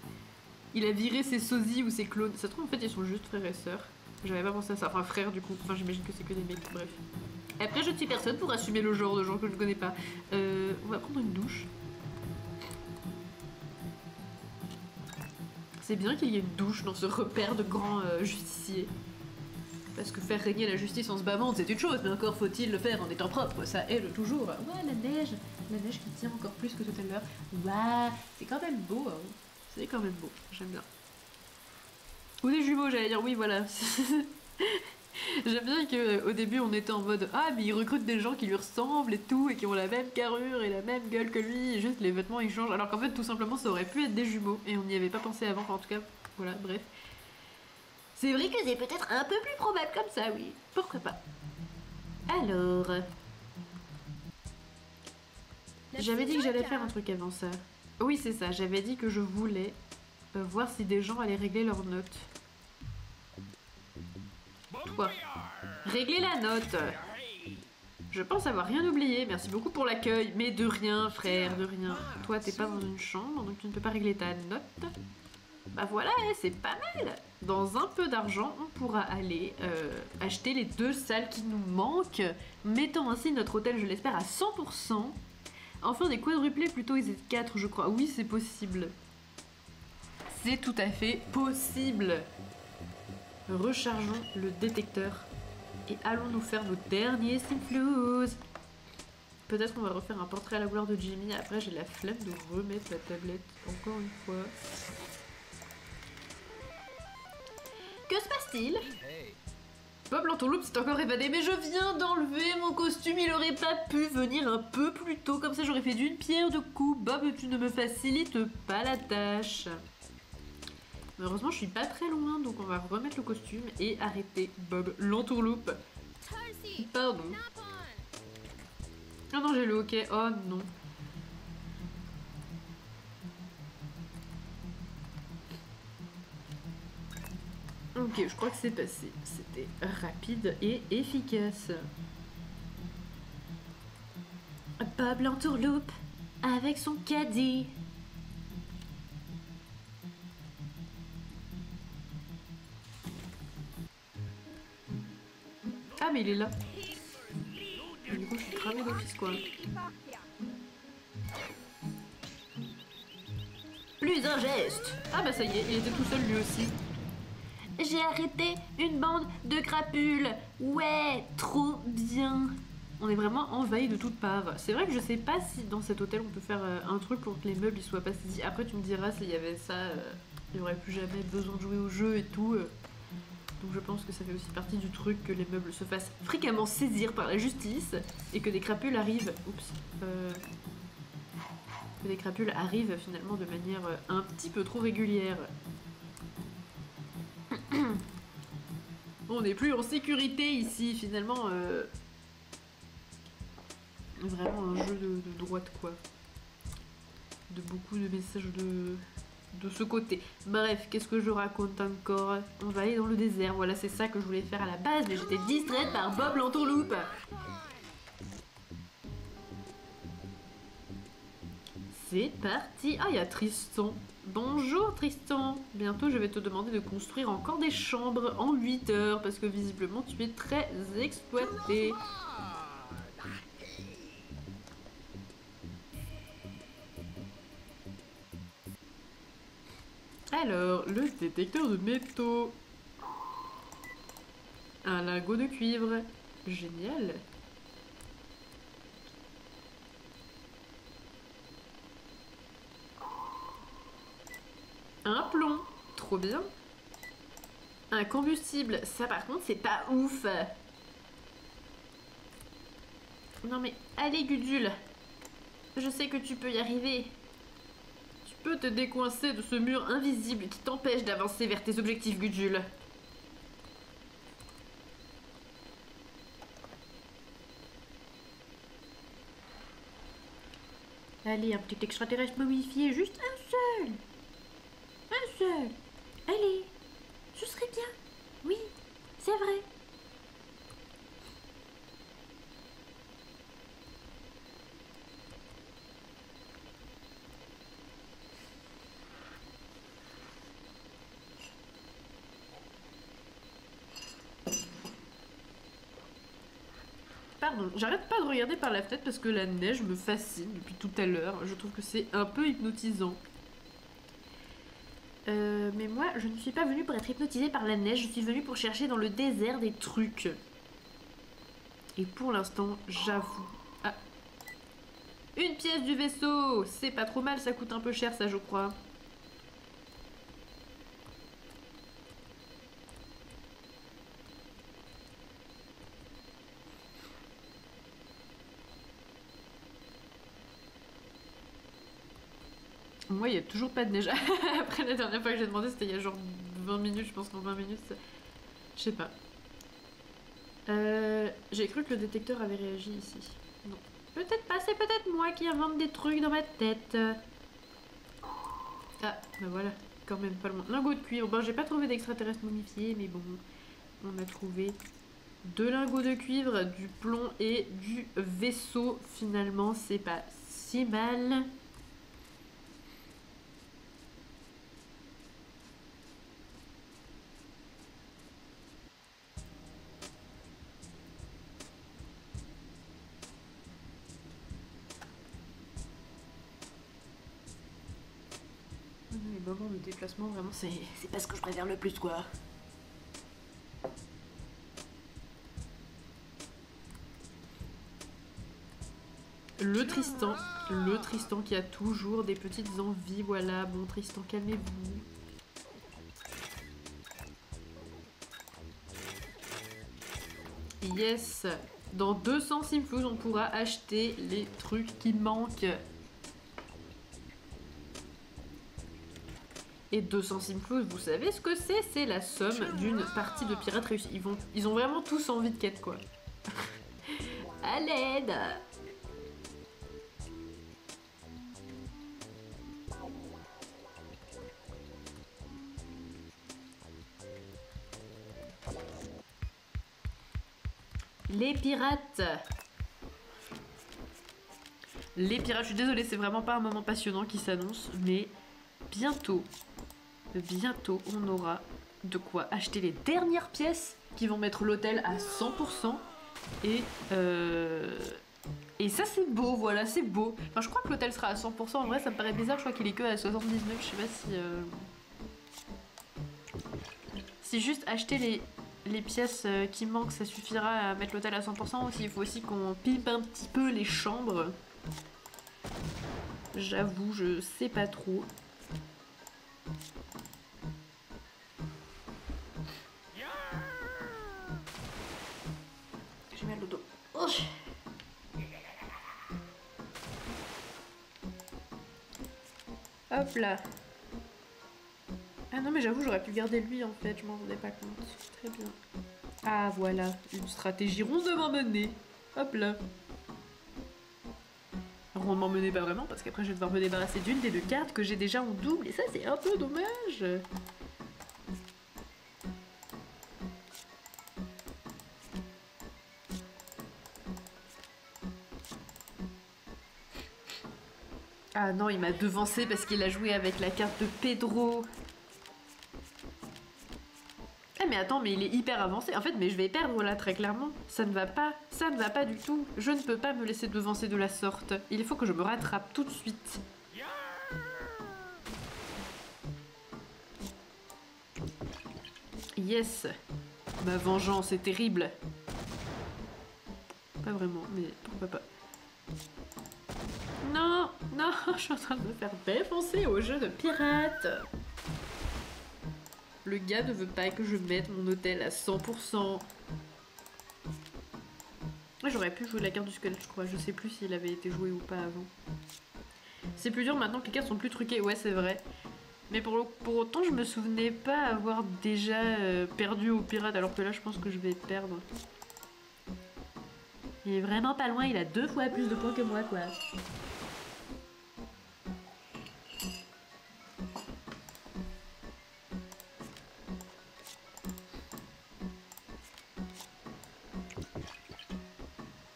Il a viré ses sosies ou ses clones. Ça se trouve en fait ils sont juste frères et sœurs. J'avais pas pensé à ça. Enfin frères du coup. Enfin j'imagine que c'est que des mecs. Bref. Après je ne suis personne pour assumer le genre de gens que je ne connais pas. On va prendre une douche. C'est bien qu'il y ait une douche dans ce repère de grands justiciers. Parce que faire régner la justice en se bavant, c'est une chose, mais encore faut-il le faire en étant propre, ça aide toujours. Ouais, la neige qui tient encore plus que tout à l'heure. Waouh, c'est quand même beau, hein. C'est quand même beau, j'aime bien. Ou des jumeaux, j'allais dire, oui, voilà. J'aime bien qu'au début on était en mode ah mais il recrute des gens qui lui ressemblent et tout et qui ont la même carrure et la même gueule que lui et juste les vêtements ils changent alors qu'en fait tout simplement ça aurait pu être des jumeaux et on n'y avait pas pensé avant, enfin, en tout cas voilà bref. C'est vrai que c'est peut-être un peu plus probable comme ça, oui, pourquoi pas. Alors j'avais dit que j'allais faire un truc avant ça. Oui c'est ça, j'avais dit que je voulais voir si des gens allaient régler leurs notes. Toi, régler la note. Je pense avoir rien oublié, merci beaucoup pour l'accueil. Mais de rien, frère, de rien. Toi, t'es pas dans une chambre, donc tu ne peux pas régler ta note. Bah voilà, c'est pas mal. Dans un peu d'argent, on pourra aller acheter les 2 salles qui nous manquent, mettant ainsi notre hôtel, je l'espère, à 100%. Enfin, des quadruplés plutôt, ils étaient 4, je crois. Oui, c'est possible. C'est tout à fait possible. Rechargeons le détecteur et allons nous faire nos derniers simflouz. Peut-être qu'on va refaire un portrait à la gloire de Jimmy. Après, j'ai la flemme de remettre la tablette encore une fois. Que se passe-t-il? Bob l'entourloupe s'est encore évadé, mais je viens d'enlever mon costume. Il aurait pas pu venir un peu plus tôt, comme ça j'aurais fait d'une pierre deux coups. Bob, tu ne me facilites pas la tâche. Heureusement, je suis pas très loin, donc on va remettre le costume et arrêter Bob l'entourloupe. Pardon. Oh non, j'ai le hockey. Oh non. Ok, je crois que c'est passé. C'était rapide et efficace. Bob l'entourloupe avec son caddie. Ah mais il est là. Et du coup je suis cramée d'office quoi. Plus un geste. Ah bah ça y est, il était tout seul lui aussi. J'ai arrêté une bande de crapules. Ouais, trop bien. On est vraiment envahi de toutes parts. C'est vrai que je sais pas si dans cet hôtel on peut faire un truc pour que les meubles ils soient pas saisis. Après tu me diras s'il y avait ça, il n'y aurait plus jamais besoin de jouer au jeu et tout. Donc je pense que ça fait aussi partie du truc que les meubles se fassent fréquemment saisir par la justice et que des crapules arrivent. Oups. Que des crapules arrivent finalement de manière un petit peu trop régulière. On n'est plus en sécurité ici, finalement. Vraiment un jeu de droite quoi. De beaucoup de messages de ce côté. Bref, qu'est-ce que je raconte encore? On va aller dans le désert, voilà c'est ça que je voulais faire à la base, mais j'étais distraite par Bob l'entourloupe. C'est parti. Ah, il y a Tristan. Bonjour Tristan. Bientôt je vais te demander de construire encore des chambres en 8 heures parce que visiblement tu es très exploité. Alors, le détecteur de métaux. Un lingot de cuivre. Génial. Un plomb. Trop bien. Un combustible. Ça par contre, c'est pas ouf. Non mais, allez Gudule. Je sais que tu peux y arriver. Tu peux te décoincer de ce mur invisible qui t'empêche d'avancer vers tes objectifs, Gudule. Allez, un petit extraterrestre momifié, juste un seul. Un seul. Allez, ce serait bien. Oui, c'est vrai. pardon, j'arrête pas de regarder par la fenêtre parce que la neige me fascine depuis tout à l'heure. Je trouve que c'est un peu hypnotisant. Mais moi, je ne suis pas venue pour être hypnotisée par la neige, je suis venue pour chercher dans le désert des trucs. Et pour l'instant, j'avoue... Ah. Une pièce du vaisseau! C'est pas trop mal, ça coûte un peu cher ça, je crois. Moi, il n'y a toujours pas de neige. Après, la dernière fois que j'ai demandé, c'était il y a genre 20 minutes, je pense, dans 20 minutes. Je sais pas. J'ai cru que le détecteur avait réagi ici. Non. Peut-être pas, c'est peut-être moi qui invente des trucs dans ma tête. Ah, bah voilà, quand même pas loin. Lingot de cuivre. Bon, j'ai pas trouvé d'extraterrestre momifié, mais bon, on a trouvé 2 lingots de cuivre, du plomb et du vaisseau. Finalement, c'est pas si mal. Les moments de déplacement, vraiment, c'est pas ce que je préfère le plus, quoi. Le Tristan qui a toujours des petites envies, voilà. Bon, Tristan, calmez-vous. Yes. Dans 200 Simflouz, on pourra acheter les trucs qui manquent. Et 200 Simflouz, vous savez ce que c'est? C'est la somme d'une partie de pirates réussie. Ils ont vraiment tous envie de quête, quoi. À l'aide! Les pirates! Les pirates, je suis désolée, c'est vraiment pas un moment passionnant qui s'annonce, mais bientôt, on aura de quoi acheter les dernières pièces qui vont mettre l'hôtel à 100%. Et ça c'est beau, voilà, c'est beau. Enfin, je crois que l'hôtel sera à 100%, en vrai ça me paraît bizarre, je crois qu'il est que à 79, je sais pas si... Si juste acheter les pièces qui manquent, ça suffira à mettre l'hôtel à 100%, ou s'il faut aussi qu'on pipe un petit peu les chambres. J'avoue, je sais pas trop. J'ai mal au dos. Oh. Hop là. Ah non mais j'avoue j'aurais pu garder lui en fait, je m'en rendais pas compte. Très bien. Ah voilà, une stratégie rondement menée. Hop là. Rondement menée pas vraiment parce qu'après je vais devoir me débarrasser d'une des 2 cartes que j'ai déjà en double et ça c'est un peu dommage. Ah non, il m'a devancé parce qu'il a joué avec la carte de Pedro. Ah mais attends, mais il est hyper avancé. En fait, mais je vais perdre là, très clairement. Ça ne va pas du tout. Je ne peux pas me laisser devancer de la sorte. Il faut que je me rattrape tout de suite. Yes. Ma vengeance est terrible. Pas vraiment, mais pourquoi pas. Non, non, je suis en train de me faire défoncer au jeu de pirate. Le gars ne veut pas que je mette mon hôtel à 100%. J'aurais pu jouer la carte du squelette, je crois. Je sais plus s'il avait été joué ou pas avant. C'est plus dur maintenant que les cartes sont plus truquées. Ouais, c'est vrai. Mais pour autant, je me souvenais pas avoir déjà perdu au pirate. Alors que là, je pense que je vais perdre. Il est vraiment pas loin. Il a 2 fois plus de points que moi, quoi.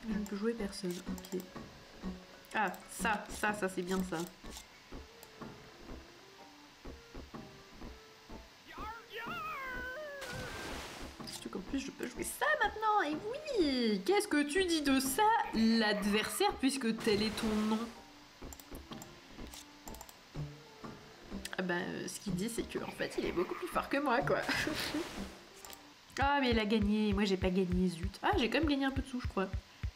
Je ne peux jouer personne, ok. Ah, ça c'est bien ça. En plus plus, je peux jouer ça maintenant. Et oui, qu'est-ce que tu dis de ça, l'adversaire, puisque tel est ton nom? Ah bah, ce qu'il dit, c'est que en fait, il est beaucoup plus fort que moi, quoi. Ah, mais il a gagné. Moi, j'ai pas gagné, zut. Ah, j'ai quand même gagné un peu de sous, je crois.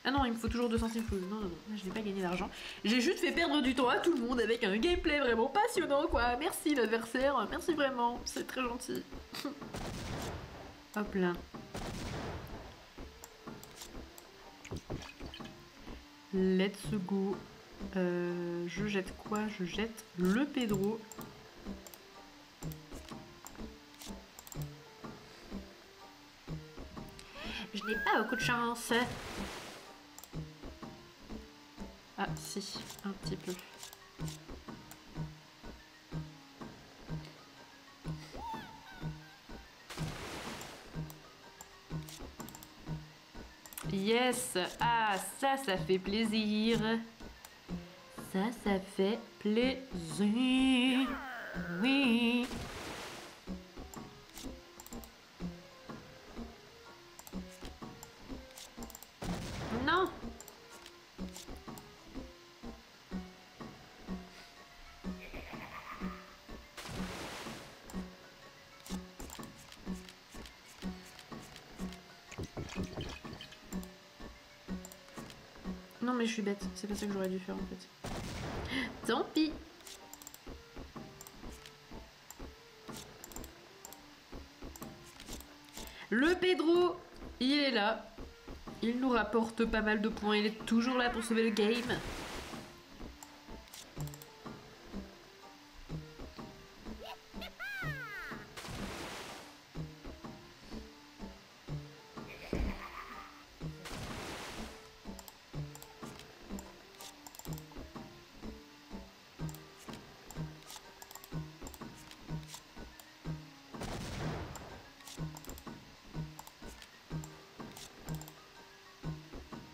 Ah non, il me faut toujours 2 centimes plus. Non, non, non, je n'ai pas gagné d'argent. J'ai juste fait perdre du temps à tout le monde avec un gameplay vraiment passionnant, quoi. Merci, l'adversaire. Merci vraiment. C'est très gentil. Hop là. Let's go. Je jette quoi? Je jette le Pedro. Je n'ai pas beaucoup de chance. Ah si, un petit peu. Yes! Ah, ça fait plaisir. Ça fait plaisir. Oui. Non. Non mais je suis bête, c'est pas ça que j'aurais dû faire en fait. Tant pis. Le Pedro, il est là. Il nous rapporte pas mal de points, il est toujours là pour sauver le game.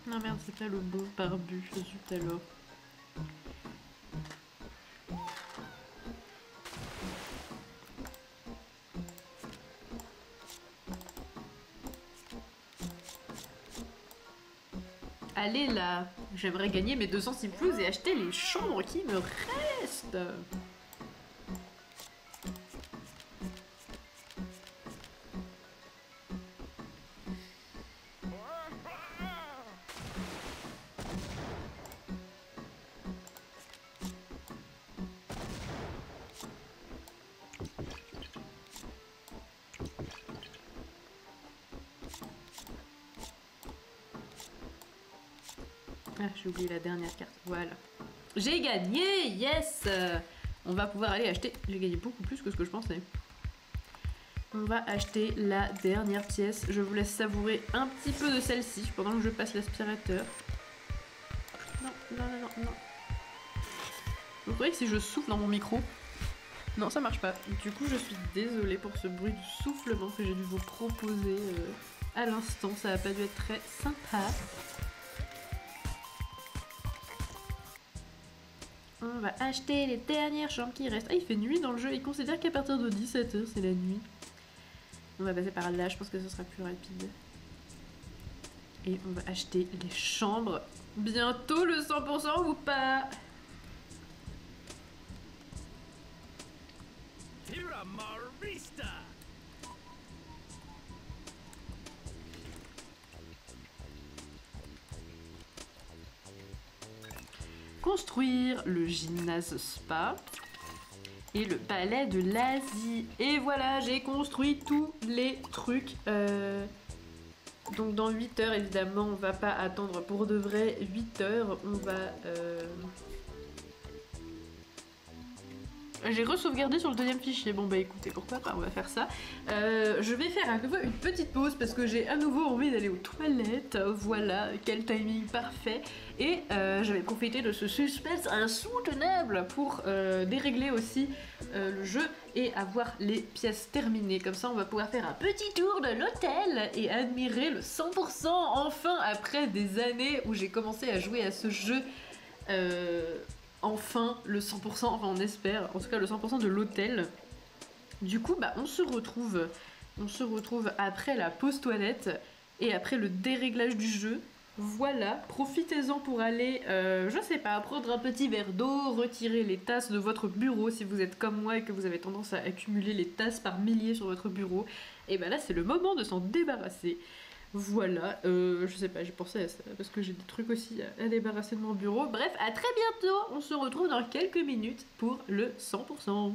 Non merde, c'est pas le beau barbu, zut alors. Allez là, j'aimerais gagner mes 200 plus et acheter les chambres qui me restent. Ah, j'ai oublié la dernière carte. Voilà. J'ai gagné, yes. On va pouvoir aller acheter... J'ai gagné beaucoup plus que ce que je pensais. On va acheter la dernière pièce. Je vous laisse savourer un petit peu de celle-ci pendant que je passe l'aspirateur. Non, non, non, non, non. Vous croyez que si je souffle dans mon micro... Non, ça marche pas. Du coup, je suis désolée pour ce bruit du soufflement que j'ai dû vous proposer à l'instant. Ça n'a pas dû être très sympa. On va acheter les dernières chambres qui restent. Ah, il fait nuit dans le jeu. Il considère qu'à partir de 17h, c'est la nuit. On va passer par là. Je pense que ce sera plus rapide. Et on va acheter les chambres. Bientôt le 100% ou pas? Construire le gymnase spa et le palais de l'Asie. Et voilà, j'ai construit tous les trucs. Donc dans 8 heures, évidemment, on va pas attendre pour de vrai 8 heures. On va... J'ai re-sauvegardé sur le deuxième fichier. Bon bah écoutez, pourquoi pas, on va faire ça. Je vais faire à nouveau une petite pause parce que j'ai à nouveau envie d'aller aux toilettes. Voilà, quel timing parfait. Et je vais profiter de ce suspense insoutenable pour dérégler aussi le jeu et avoir les pièces terminées. Comme ça, on va pouvoir faire un petit tour de l'hôtel et admirer le 100% enfin après des années où j'ai commencé à jouer à ce jeu. Enfin le 100%, enfin on espère, en tout cas le 100% de l'hôtel. Du coup bah on se retrouve on se retrouve après la pause toilette et après le déréglage du jeu. Voilà, profitez-en pour aller, je sais pas, prendre un petit verre d'eau, retirer les tasses de votre bureau si vous êtes comme moi et que vous avez tendance à accumuler les tasses par milliers sur votre bureau. Et ben là, c'est le moment de s'en débarrasser. Voilà, je sais pas, j'ai pensé à ça parce que j'ai des trucs aussi à débarrasser de mon bureau. Bref, à très bientôt. On se retrouve dans quelques minutes pour le 100%.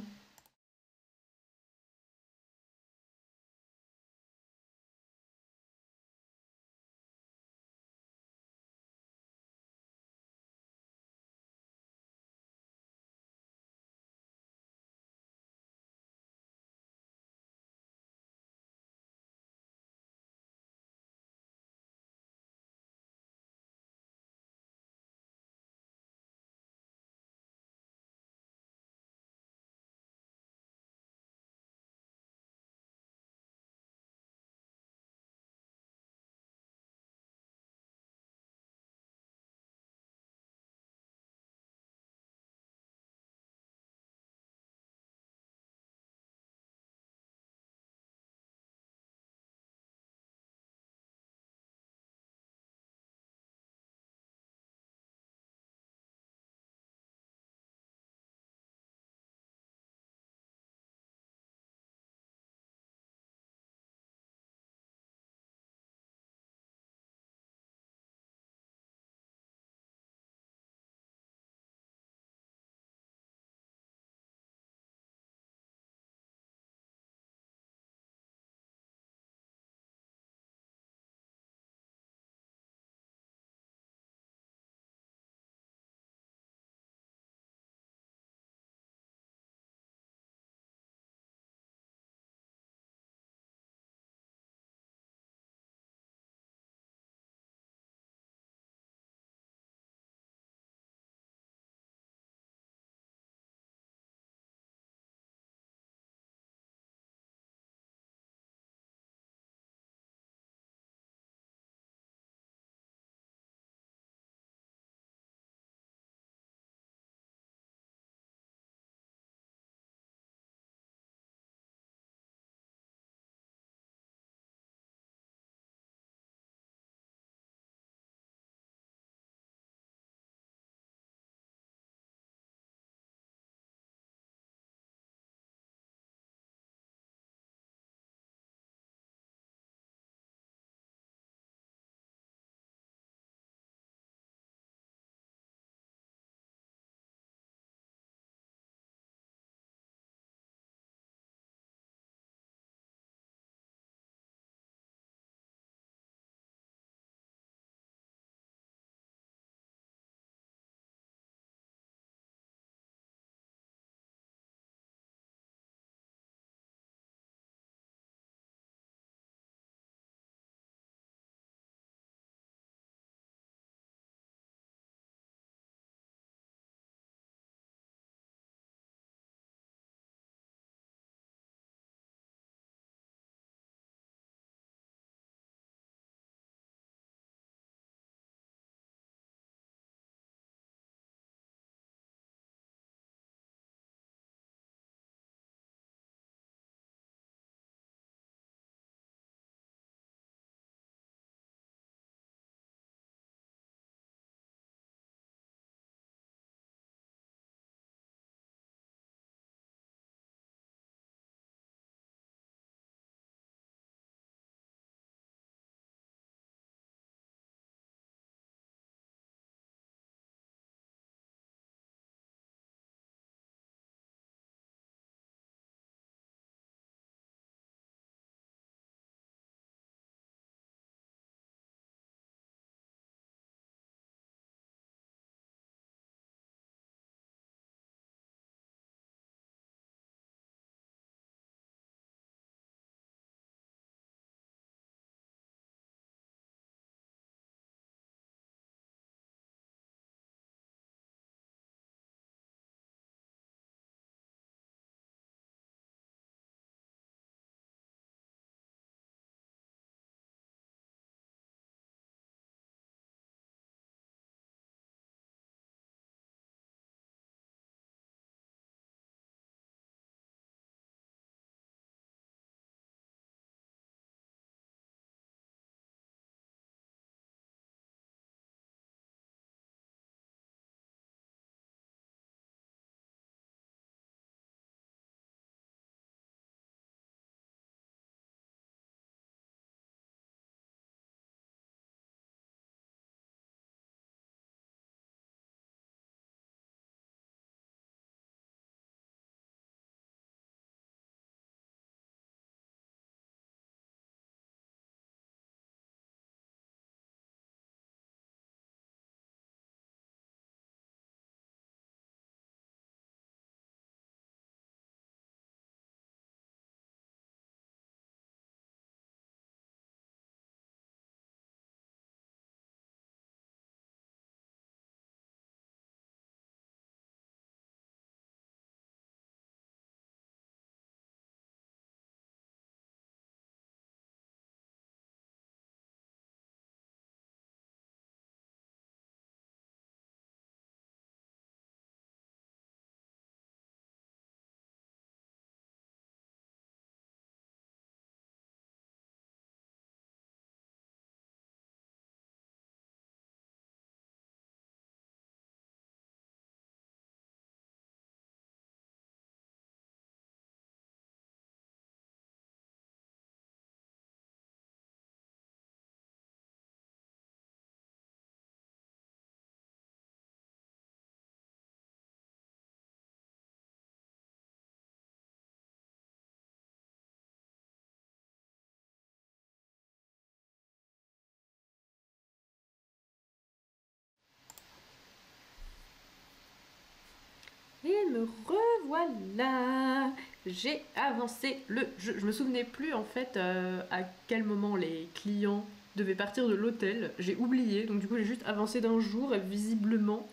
me revoilà. J'ai avancé le jeu. Je me souvenais plus en fait à quel moment les clients devaient partir de l'hôtel. J'ai oublié, donc du coup j'ai juste avancé d'un jour et visiblement,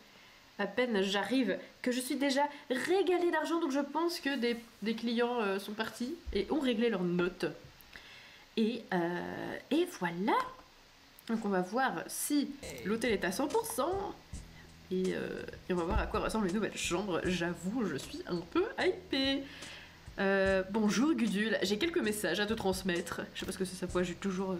à peine j'arrive, que je suis déjà régalée d'argent. Donc je pense que des clients sont partis et ont réglé leurs notes. Et voilà. Donc on va voir si l'hôtel est à 100%. Et on va voir à quoi ressemblent les nouvelles chambres. J'avoue, je suis un peu hypée. Bonjour Gudule, j'ai quelques messages à te transmettre. Je sais pas ce que c'est sa voix, j'ai toujours...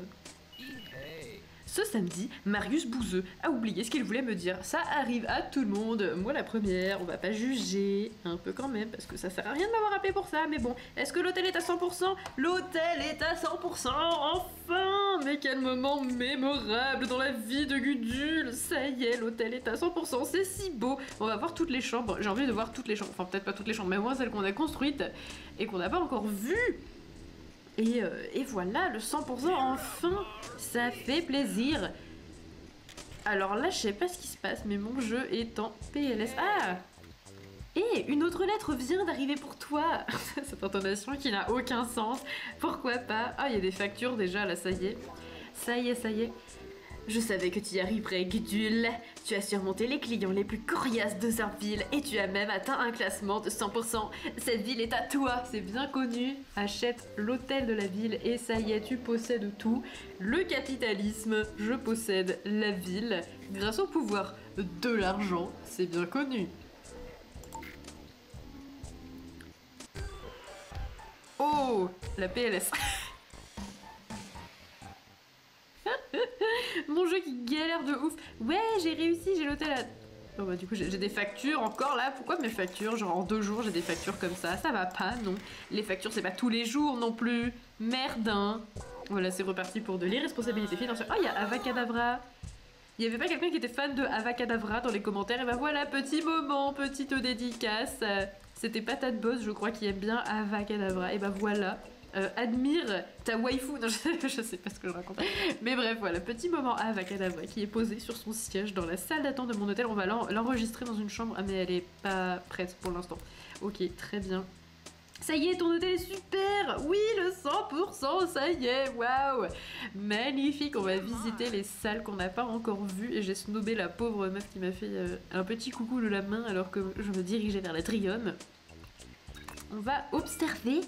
Ce samedi, Marius Bouzeux a oublié ce qu'il voulait me dire. Ça arrive à tout le monde, moi la première, on va pas juger, un peu quand même, parce que ça sert à rien de m'avoir appelé pour ça, mais bon. Est-ce que l'hôtel est à 100%? L'hôtel est à 100%, enfin! Mais quel moment mémorable dans la vie de Gudule! Ça y est, l'hôtel est à 100%, c'est si beau! On va voir toutes les chambres, j'ai envie de voir toutes les chambres, enfin peut-être pas toutes les chambres, mais au moins celles qu'on a construites et qu'on n'a pas encore vues! Et voilà, le 100% enfin, ça fait plaisir. Alors là, je sais pas ce qui se passe, mais mon jeu est en PLS. Ah! Et une autre lettre vient d'arriver pour toi. Cette intonation qui n'a aucun sens. Pourquoi pas? Ah, il y a des factures déjà, là, ça y est. Ça y est, ça y est. Je savais que tu y arriverais, Gudule. Tu as surmonté les clients les plus coriaces de cette ville et tu as même atteint un classement de 100%. Cette ville est à toi, c'est bien connu. Achète l'hôtel de la ville et ça y est, tu possèdes tout. Le capitalisme, je possède la ville grâce au pouvoir de l'argent, c'est bien connu. Oh, la PLS. Mon jeu qui galère de ouf. Ouais, j'ai réussi, j'ai l'hôtel à... Oh bah du coup j'ai des factures encore là. Pourquoi mes factures? Genre en 2 jours j'ai des factures comme ça va pas, non. Les factures c'est pas tous les jours non plus. Merde hein. Voilà, c'est reparti pour de l'irresponsabilité financière. Oh, il y a Avacadabra. Il y avait pas quelqu'un qui était fan de Avacadabra dans les commentaires? Et bah voilà, petit moment, petite dédicace. C'était Patate Boss, je crois, qui aime bien Avacadabra. Et bah voilà. Admire ta waifu. Non, je sais pas ce que je raconte. Mais bref, voilà, petit moment à Avacadabra qui est posé sur son siège dans la salle d'attente de mon hôtel. On va l'enregistrer dans une chambre. Ah, mais elle est pas prête pour l'instant. Ok, très bien. Ça y est, ton hôtel est super! Oui, le 100%, ça y est, waouh! Magnifique, on va visiter les salles qu'on n'a pas encore vues. Et j'ai snobé la pauvre meuf qui m'a fait un petit coucou de la main alors que je me dirigeais vers l'atrium. On va observer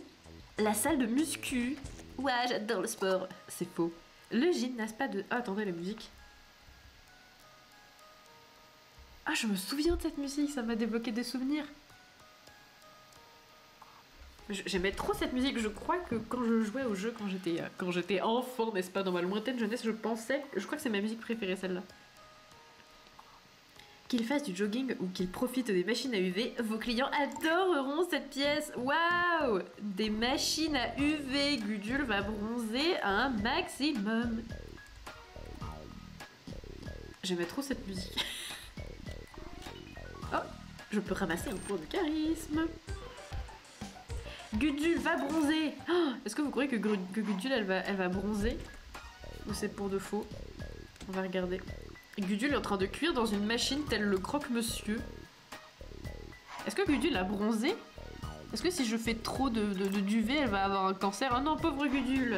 la salle de muscu. Ouais, j'adore le sport. C'est faux. Le gymnase, pas de... Ah, attendez, la musique. Ah, je me souviens de cette musique, ça m'a débloqué des souvenirs. J'aimais trop cette musique. Je crois que quand je jouais au jeu, quand j'étais enfant, n'est-ce pas, dans ma lointaine jeunesse, je crois que c'est ma musique préférée, celle-là. Qu'il fasse du jogging ou qu'il profite des machines à UV, vos clients adoreront cette pièce. Waouh! Des machines à UV, Gudule va bronzer à un maximum. J'aimais trop cette musique. Oh, je peux ramasser un point de charisme. Gudule va bronzer. Oh, est-ce que vous croyez que Gudule elle va bronzer? Ou c'est pour de faux? On va regarder. Gudule est en train de cuire dans une machine telle le croque-monsieur. Est-ce que Gudule a bronzé? Est-ce que si je fais trop d'UV, elle va avoir un cancer? Ah non, pauvre Gudule.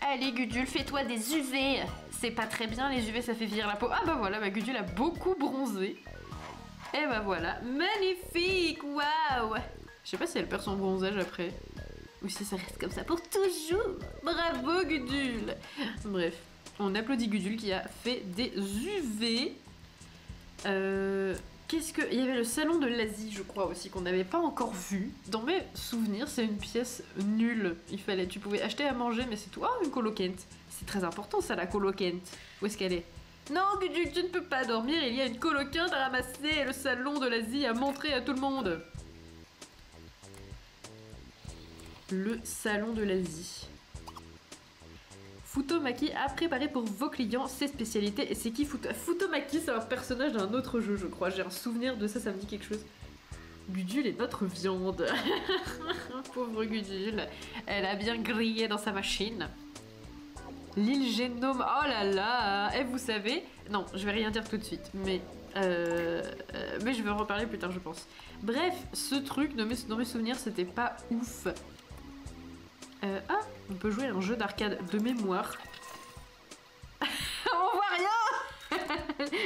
Allez Gudule, fais-toi des UV. C'est pas très bien, les UV ça fait vieillir la peau. Ah bah voilà, bah Gudule a beaucoup bronzé. Et bah voilà, magnifique, waouh. Je sais pas si elle perd son bronzage après. Ou si ça reste comme ça pour toujours. Bravo Gudule. Bref. On applaudit Gudule qui a fait des UV. Qu'est-ce que... Il y avait le salon de l'Asie, je crois aussi, qu'on n'avait pas encore vu. Dans mes souvenirs, c'est une pièce nulle. Tu pouvais acheter à manger, mais c'est tout. Oh, une colocante. C'est très important, ça, la colocante. Où est-ce qu'elle est? Non, Gudule, tu ne peux pas dormir. Il y a une colocante à ramasser et le salon de l'Asie à montrer à tout le monde. Le salon de l'Asie. Futomaki a préparé pour vos clients ses spécialités. Et c'est qui Futomaki? C'est un personnage d'un autre jeu, je crois. J'ai un souvenir de ça, ça me dit quelque chose. Gudule est notre viande. Pauvre Gudule. Elle a bien grillé dans sa machine. L'île Génome. Oh là là. Et vous savez... Non, je vais rien dire tout de suite. Mais Mais je vais en reparler plus tard, je pense. Bref, ce truc, dans mes souvenirs, c'était pas ouf. Ah, on peut jouer à un jeu d'arcade de mémoire. On voit rien.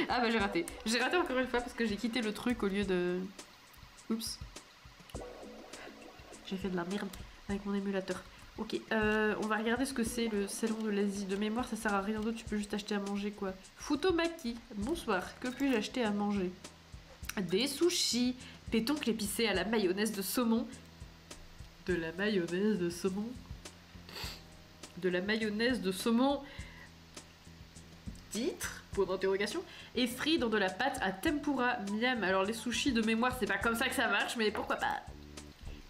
Ah bah j'ai raté. J'ai raté encore une fois parce que j'ai quitté le truc au lieu de... Oups. J'ai fait de la merde avec mon émulateur. Ok, on va regarder ce que c'est le salon de l'Asie. De mémoire, ça sert à rien d'autre, tu peux juste acheter à manger quoi. Futomaki, bonsoir, que puis-je acheter à manger? Des sushis, pétoncles épicés à la mayonnaise de saumon. De la mayonnaise de saumon? De la mayonnaise de saumon. Titre, point d'interrogation. Et frits dans de la pâte à tempura, miam. Alors les sushis de mémoire, c'est pas comme ça que ça marche, mais pourquoi pas.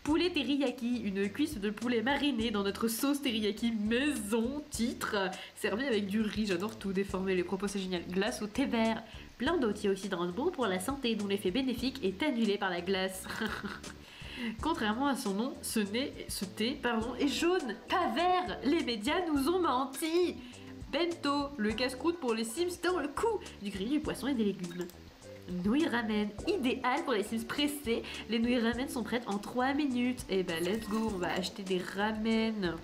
Poulet teriyaki, une cuisse de poulet marinée dans notre sauce teriyaki maison, titre, servi avec du riz, j'adore tout déformer, les propos c'est génial. Glace au thé vert, plein d'antioxydants bons pour la santé dont l'effet bénéfique est annulé par la glace. Contrairement à son nom, ce thé est jaune, pas vert, les médias nous ont menti. Bento, le casse-croûte pour les Sims dans le cou, du grillé, du poisson et des légumes. Nouilles ramen, idéal pour les Sims pressés. Les nouilles ramen sont prêtes en 3 minutes. Et bah let's go, on va acheter des ramen.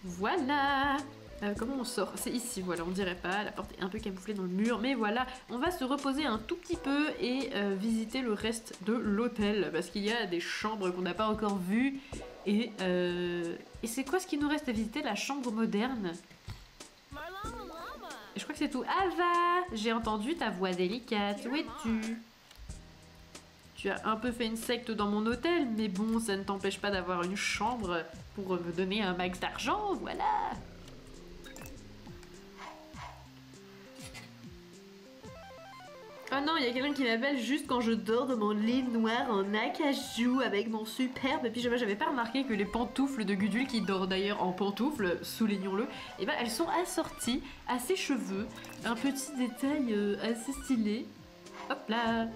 Voilà. Comment on sort? C'est ici, voilà, on dirait pas. La porte est un peu camouflée dans le mur, mais voilà. On va se reposer un tout petit peu et visiter le reste de l'hôtel. Parce qu'il y a des chambres qu'on n'a pas encore vues. Et c'est quoi ce qui nous reste à visiter? La chambre moderne. Et je crois que c'est tout. Ava, j'ai entendu ta voix délicate. Où es-tu? Tu as un peu fait une secte dans mon hôtel, mais bon, ça ne t'empêche pas d'avoir une chambre pour me donner un max d'argent, voilà. Oh non, il y a quelqu'un qui m'appelle juste quand je dors dans mon lit noir en acajou avec mon superbe pyjama. J'avais pas remarqué que les pantoufles de Gudule, qui dort d'ailleurs en pantoufles, soulignons-le, et ben elles sont assorties à ses cheveux. Un petit détail assez stylé. Hop là.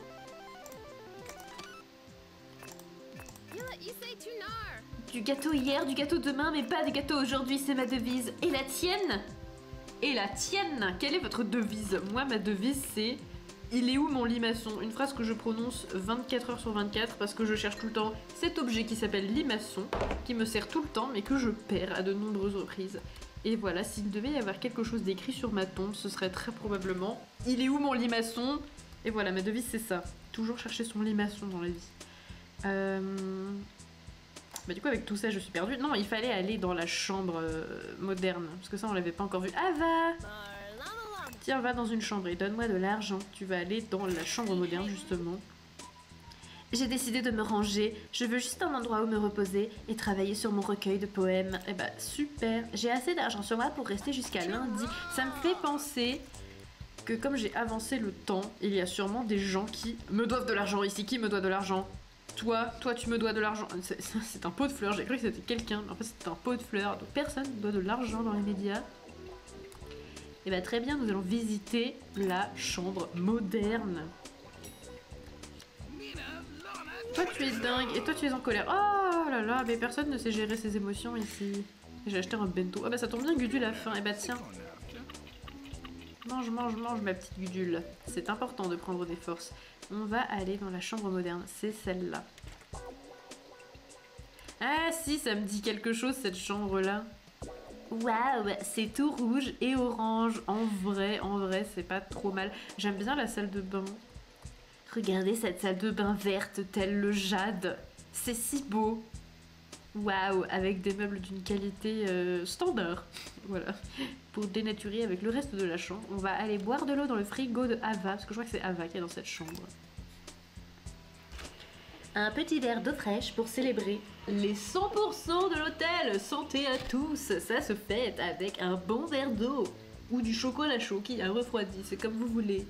Du gâteau hier, du gâteau demain, mais pas de gâteau aujourd'hui, c'est ma devise. Et la tienne? Et la tienne? Quelle est votre devise? Moi, ma devise, c'est... Il est où mon limaçon? Une phrase que je prononce 24 heures sur 24 parce que je cherche tout le temps cet objet qui s'appelle limaçon, qui me sert tout le temps mais que je perds à de nombreuses reprises. Et voilà, s'il devait y avoir quelque chose d'écrit sur ma tombe, ce serait très probablement il est où mon limaçon? Et voilà, ma devise c'est ça. Toujours chercher son limaçon dans la vie. Bah du coup avec tout ça je suis perdue. Non, il fallait aller dans la chambre moderne, parce que ça on l'avait pas encore vu. Ava! Tiens, va dans une chambre et donne-moi de l'argent. Tu vas aller dans la chambre moderne, justement. J'ai décidé de me ranger. Je veux juste un endroit où me reposer et travailler sur mon recueil de poèmes. Eh bah, super. J'ai assez d'argent sur moi pour rester jusqu'à lundi. Ça me fait penser que comme j'ai avancé le temps, il y a sûrement des gens qui me doivent de l'argent ici. Qui me doit de l'argent? Toi, tu me dois de l'argent. C'est un pot de fleurs. J'ai cru que c'était quelqu'un. En fait, c'est un pot de fleurs. Donc, personne ne doit de l'argent dans les médias. Et bah très bien, nous allons visiter la chambre moderne. Toi tu es dingue et toi tu es en colère. Oh là là, mais personne ne sait gérer ses émotions ici. J'ai acheté un bento. Ah bah ça tombe bien, Gudule a faim. Et bah tiens. Mange, mange, mange ma petite Gudule. C'est important de prendre des forces. On va aller dans la chambre moderne. C'est celle-là. Ah si, ça me dit quelque chose cette chambre-là. Waouh, c'est tout rouge et orange. En vrai, c'est pas trop mal. J'aime bien la salle de bain. Regardez cette salle de bain verte, telle le jade. C'est si beau. Waouh, avec des meubles d'une qualité standard. Voilà. Pour dénaturer avec le reste de la chambre, on va aller boire de l'eau dans le frigo de Ava, parce que je crois que c'est Ava qui est dans cette chambre. Un petit verre d'eau fraîche pour célébrer les 100% de l'hôtel. Santé à tous, ça se fête avec un bon verre d'eau. Ou du chocolat chaud qui a refroidi, c'est comme vous voulez.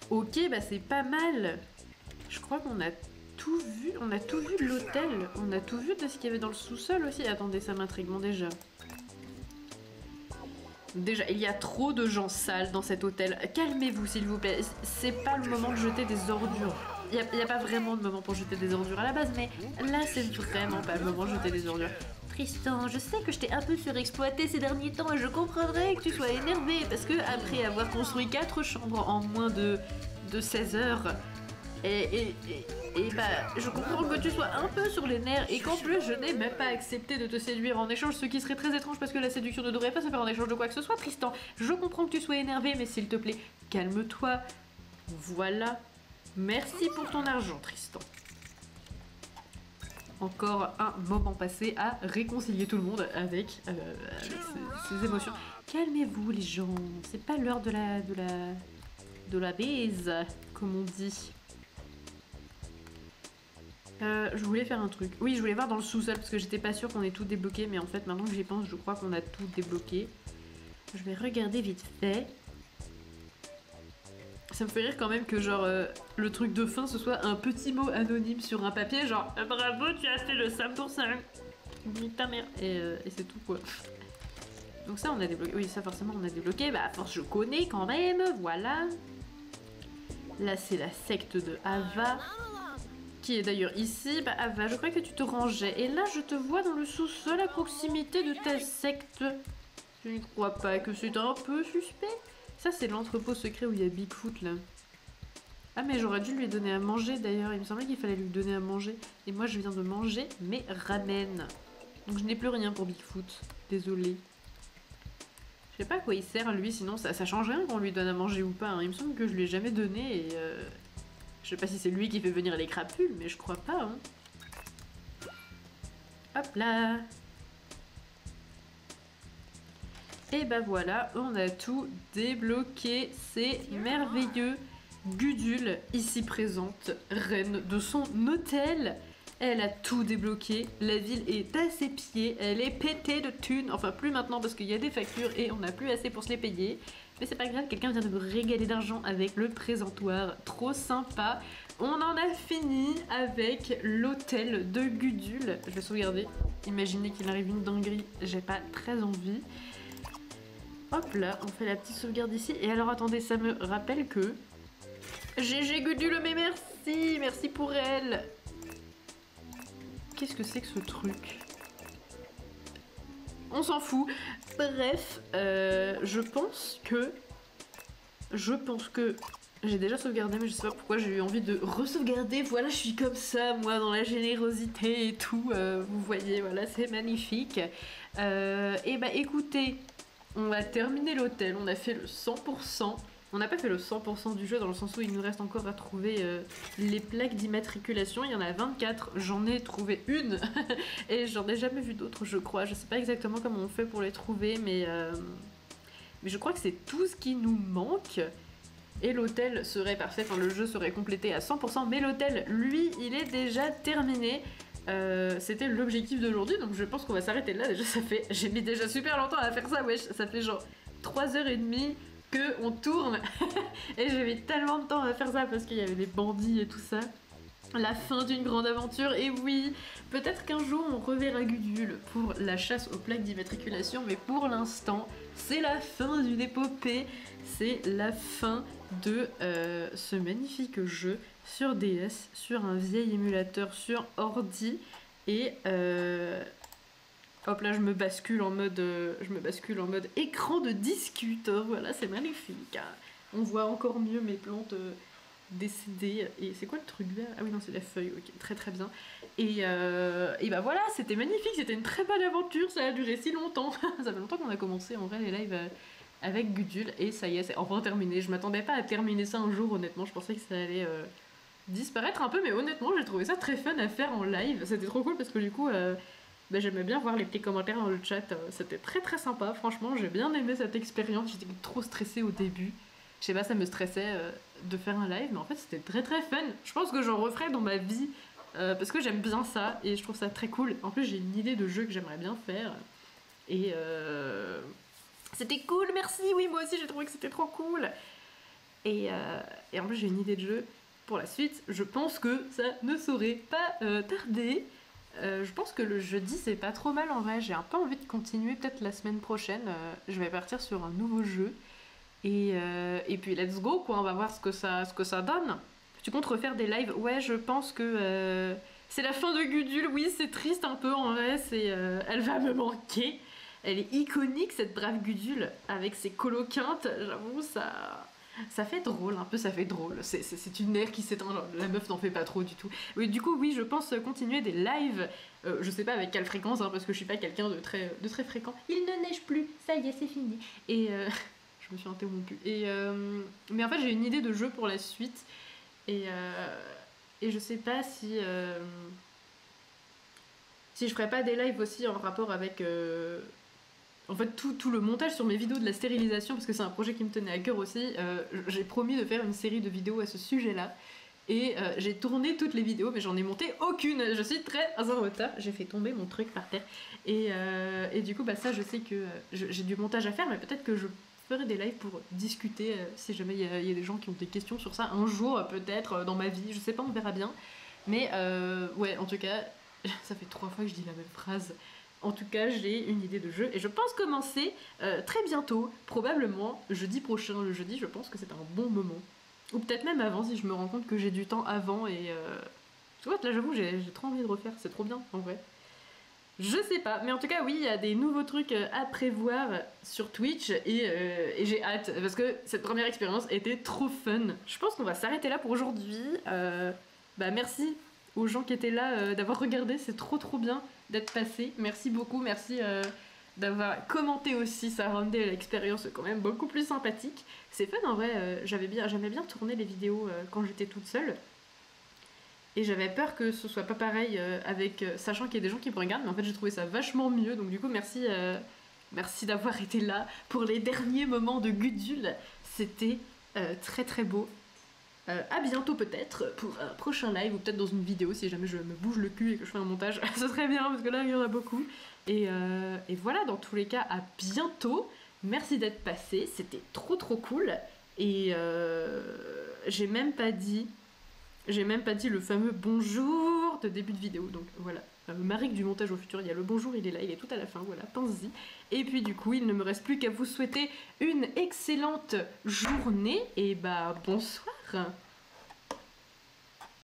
Ok, bah c'est pas mal. Je crois qu'on a tout vu. On a tout vu de l'hôtel. On a tout vu de ce qu'il y avait dans le sous-sol aussi. Attendez, ça m'intrigue. Bon, déjà, il y a trop de gens sales dans cet hôtel. Calmez-vous, s'il vous plaît. C'est pas le moment de jeter des ordures. Il n'y a pas vraiment de moment pour jeter des ordures à la base, mais là, c'est vraiment pas le moment de jeter des ordures. Tristan, je sais que je t'ai un peu surexploité ces derniers temps et je comprendrais que tu sois énervé parce que après avoir construit 4 chambres en moins de 16 heures, et bah, je comprends que tu sois un peu sur les nerfs et qu'en plus je n'ai même pas accepté de te séduire en échange, ce qui serait très étrange parce que la séduction ne devrait pas se faire en échange de quoi que ce soit, Tristan. Je comprends que tu sois énervé, mais s'il te plaît, calme-toi. Voilà. Merci pour ton argent, Tristan. Encore un moment passé à réconcilier tout le monde avec ses émotions. Calmez-vous les gens, c'est pas l'heure de la baise, comme on dit. Je voulais faire un truc. Oui, je voulais voir dans le sous-sol parce que j'étais pas sûre qu'on ait tout débloqué, mais en fait maintenant que j'y pense, je crois qu'on a tout débloqué. Je vais regarder vite fait. Ça me fait rire quand même que genre le truc de fin ce soit un petit mot anonyme sur un papier, genre bravo, tu as fait le 100%. Ta mère. Et c'est tout quoi. Donc ça on a débloqué. Oui, ça forcément on a débloqué. Bah à force je connais quand même, voilà. Là c'est la secte de Ava. Qui est d'ailleurs ici. Bah Ava, je crois que tu te rangeais. Et là je te vois dans le sous-sol à proximité de ta secte. Je ne crois pas que c'est un peu suspect. Ça c'est l'entrepôt secret où il y a Bigfoot là. Ah mais j'aurais dû lui donner à manger d'ailleurs, il me semblait qu'il fallait lui donner à manger. Et moi je viens de manger mes ramen. Donc je n'ai plus rien pour Bigfoot, désolé. Je sais pas à quoi il sert lui, sinon ça change rien qu'on lui donne à manger ou pas. Hein. Il me semble que je lui ai jamais donné et je sais pas si c'est lui qui fait venir les crapules, mais je crois pas. Hein. Hop là. Et bah voilà, on a tout débloqué, c'est merveilleux. Gudule, ici présente, reine de son hôtel. Elle a tout débloqué, la ville est à ses pieds, elle est pétée de thunes. Enfin plus maintenant parce qu'il y a des factures et on n'a plus assez pour se les payer. Mais c'est pas grave, quelqu'un vient de me régaler d'argent avec le présentoir, trop sympa. On en a fini avec l'hôtel de Gudule. Je vais sauvegarder, imaginez qu'il arrive une dinguerie, j'ai pas très envie. Hop là, on fait la petite sauvegarde ici. Et alors attendez, ça me rappelle que... GG Gudule, mais merci. Merci pour elle. Qu'est-ce que c'est que ce truc? On s'en fout. Bref, je pense que... J'ai déjà sauvegardé, mais je sais pas pourquoi j'ai eu envie de re-sauvegarder. Voilà, je suis comme ça, moi, dans la générosité et tout. Vous voyez, voilà, c'est magnifique. Et bah écoutez... On a terminé l'hôtel, on a fait le 100%. On n'a pas fait le 100% du jeu dans le sens où il nous reste encore à trouver les plaques d'immatriculation. Il y en a 24, j'en ai trouvé une et j'en ai jamais vu d'autres je crois. Je sais pas exactement comment on fait pour les trouver mais je crois que c'est tout ce qui nous manque. Et l'hôtel serait parfait, enfin le jeu serait complété à 100%, mais l'hôtel, lui, il est déjà terminé. C'était l'objectif d'aujourd'hui, donc je pense qu'on va s'arrêter là. Déjà, j'ai mis déjà super longtemps à faire ça, wesh. Ça fait genre 3h30 qu'on tourne. Et j'ai mis tellement de temps à faire ça parce qu'il y avait des bandits et tout ça. La fin d'une grande aventure, et oui, peut-être qu'un jour on reverra Gudule pour la chasse aux plaques d'immatriculation, mais pour l'instant, c'est la fin d'une épopée, c'est la fin de ce magnifique jeu sur DS, sur un vieil émulateur sur ordi, et hop là je me bascule en mode écran de discute, voilà, c'est magnifique. On voit encore mieux mes plantes décédées, et c'est quoi le truc vert? Ah oui non c'est la feuille, ok, très très bien. Et bah voilà, c'était magnifique, c'était une très bonne aventure, ça a duré si longtemps. Ça fait longtemps qu'on a commencé en vrai les lives avec Gudule, et ça y est, c'est enfin terminé. Je m'attendais pas à terminer ça un jour, honnêtement, je pensais que ça allait disparaître un peu, mais honnêtement j'ai trouvé ça très fun à faire en live, c'était trop cool parce que du coup bah, j'aimais bien voir les petits commentaires dans le chat, c'était très très sympa, franchement j'ai bien aimé cette expérience, j'étais trop stressée au début, je sais pas, ça me stressait de faire un live, mais en fait c'était très très fun, je pense que j'en referai dans ma vie, parce que j'aime bien ça, et je trouve ça très cool, en plus j'ai une idée de jeu que j'aimerais bien faire, et c'était cool, merci, oui moi aussi j'ai trouvé que c'était trop cool, et en plus j'ai une idée de jeu pour la suite, je pense que ça ne saurait pas tarder. Je pense que le jeudi c'est pas trop mal en vrai, j'ai un peu envie de continuer peut-être la semaine prochaine, je vais partir sur un nouveau jeu, et puis let's go quoi, on va voir ce que ça donne. Tu comptes refaire des lives? Ouais, je pense que C'est la fin de Gudule, oui, c'est triste un peu en vrai, elle va me manquer. Elle est iconique cette brave Gudule, avec ses coloquintes, j'avoue, ça fait drôle, un peu ça fait drôle. C'est une ère qui s'éteint, la meuf n'en fait pas trop du tout. Oui, du coup, oui, je pense continuer des lives, je sais pas avec quelle fréquence, hein, parce que je suis pas quelqu'un de très fréquent. Il ne neige plus, ça y est, c'est fini. Et je me suis interrompue. Mais en fait, j'ai une idée de jeu pour la suite, et je sais pas si je ferais pas des lives aussi en rapport avec en fait tout le montage sur mes vidéos de la stérilisation, parce que c'est un projet qui me tenait à cœur aussi. J'ai promis de faire une série de vidéos à ce sujet là, et j'ai tourné toutes les vidéos mais j'en ai monté aucune, je suis très en retard, j'ai fait tomber mon truc par terre, et du coup bah ça je sais que j'ai du montage à faire, mais peut-être que je ferai des lives pour discuter si jamais il y a des gens qui ont des questions sur ça un jour, peut-être dans ma vie, je sais pas, on verra bien. Mais ouais, en tout cas, ça fait 3 fois que je dis la même phrase. En tout cas, j'ai une idée de jeu et je pense commencer très bientôt, probablement jeudi prochain. Le jeudi, je pense que c'est un bon moment. Ou peut-être même avant, si je me rends compte que j'ai du temps avant. Et tu vois, là j'avoue, j'ai trop envie de refaire, c'est trop bien en vrai. Je sais pas, mais en tout cas, oui, il y a des nouveaux trucs à prévoir sur Twitch, et j'ai hâte, parce que cette première expérience était trop fun. Je pense qu'on va s'arrêter là pour aujourd'hui. Bah merci aux gens qui étaient là d'avoir regardé, c'est trop bien d'être passé. Merci beaucoup, merci d'avoir commenté aussi, ça rendait l'expérience quand même beaucoup plus sympathique. C'est fun en vrai, j'aimais bien tourner les vidéos quand j'étais toute seule. Et j'avais peur que ce soit pas pareil sachant qu'il y a des gens qui me regardent, mais en fait j'ai trouvé ça vachement mieux, donc du coup merci d'avoir été là pour les derniers moments de Gudule, c'était très beau. À bientôt peut-être pour un prochain live, ou peut-être dans une vidéo si jamais je me bouge le cul et que je fais un montage, ça serait bien parce que là il y en a beaucoup. Et voilà, dans tous les cas, à bientôt, merci d'être passé, c'était trop cool. Et j'ai même pas dit le fameux bonjour de début de vidéo, donc voilà. Maric du montage au futur, il y a le bonjour, il est là, il est tout à la fin, voilà, pense-y. Et puis du coup, il ne me reste plus qu'à vous souhaiter une excellente journée, et bah bonsoir.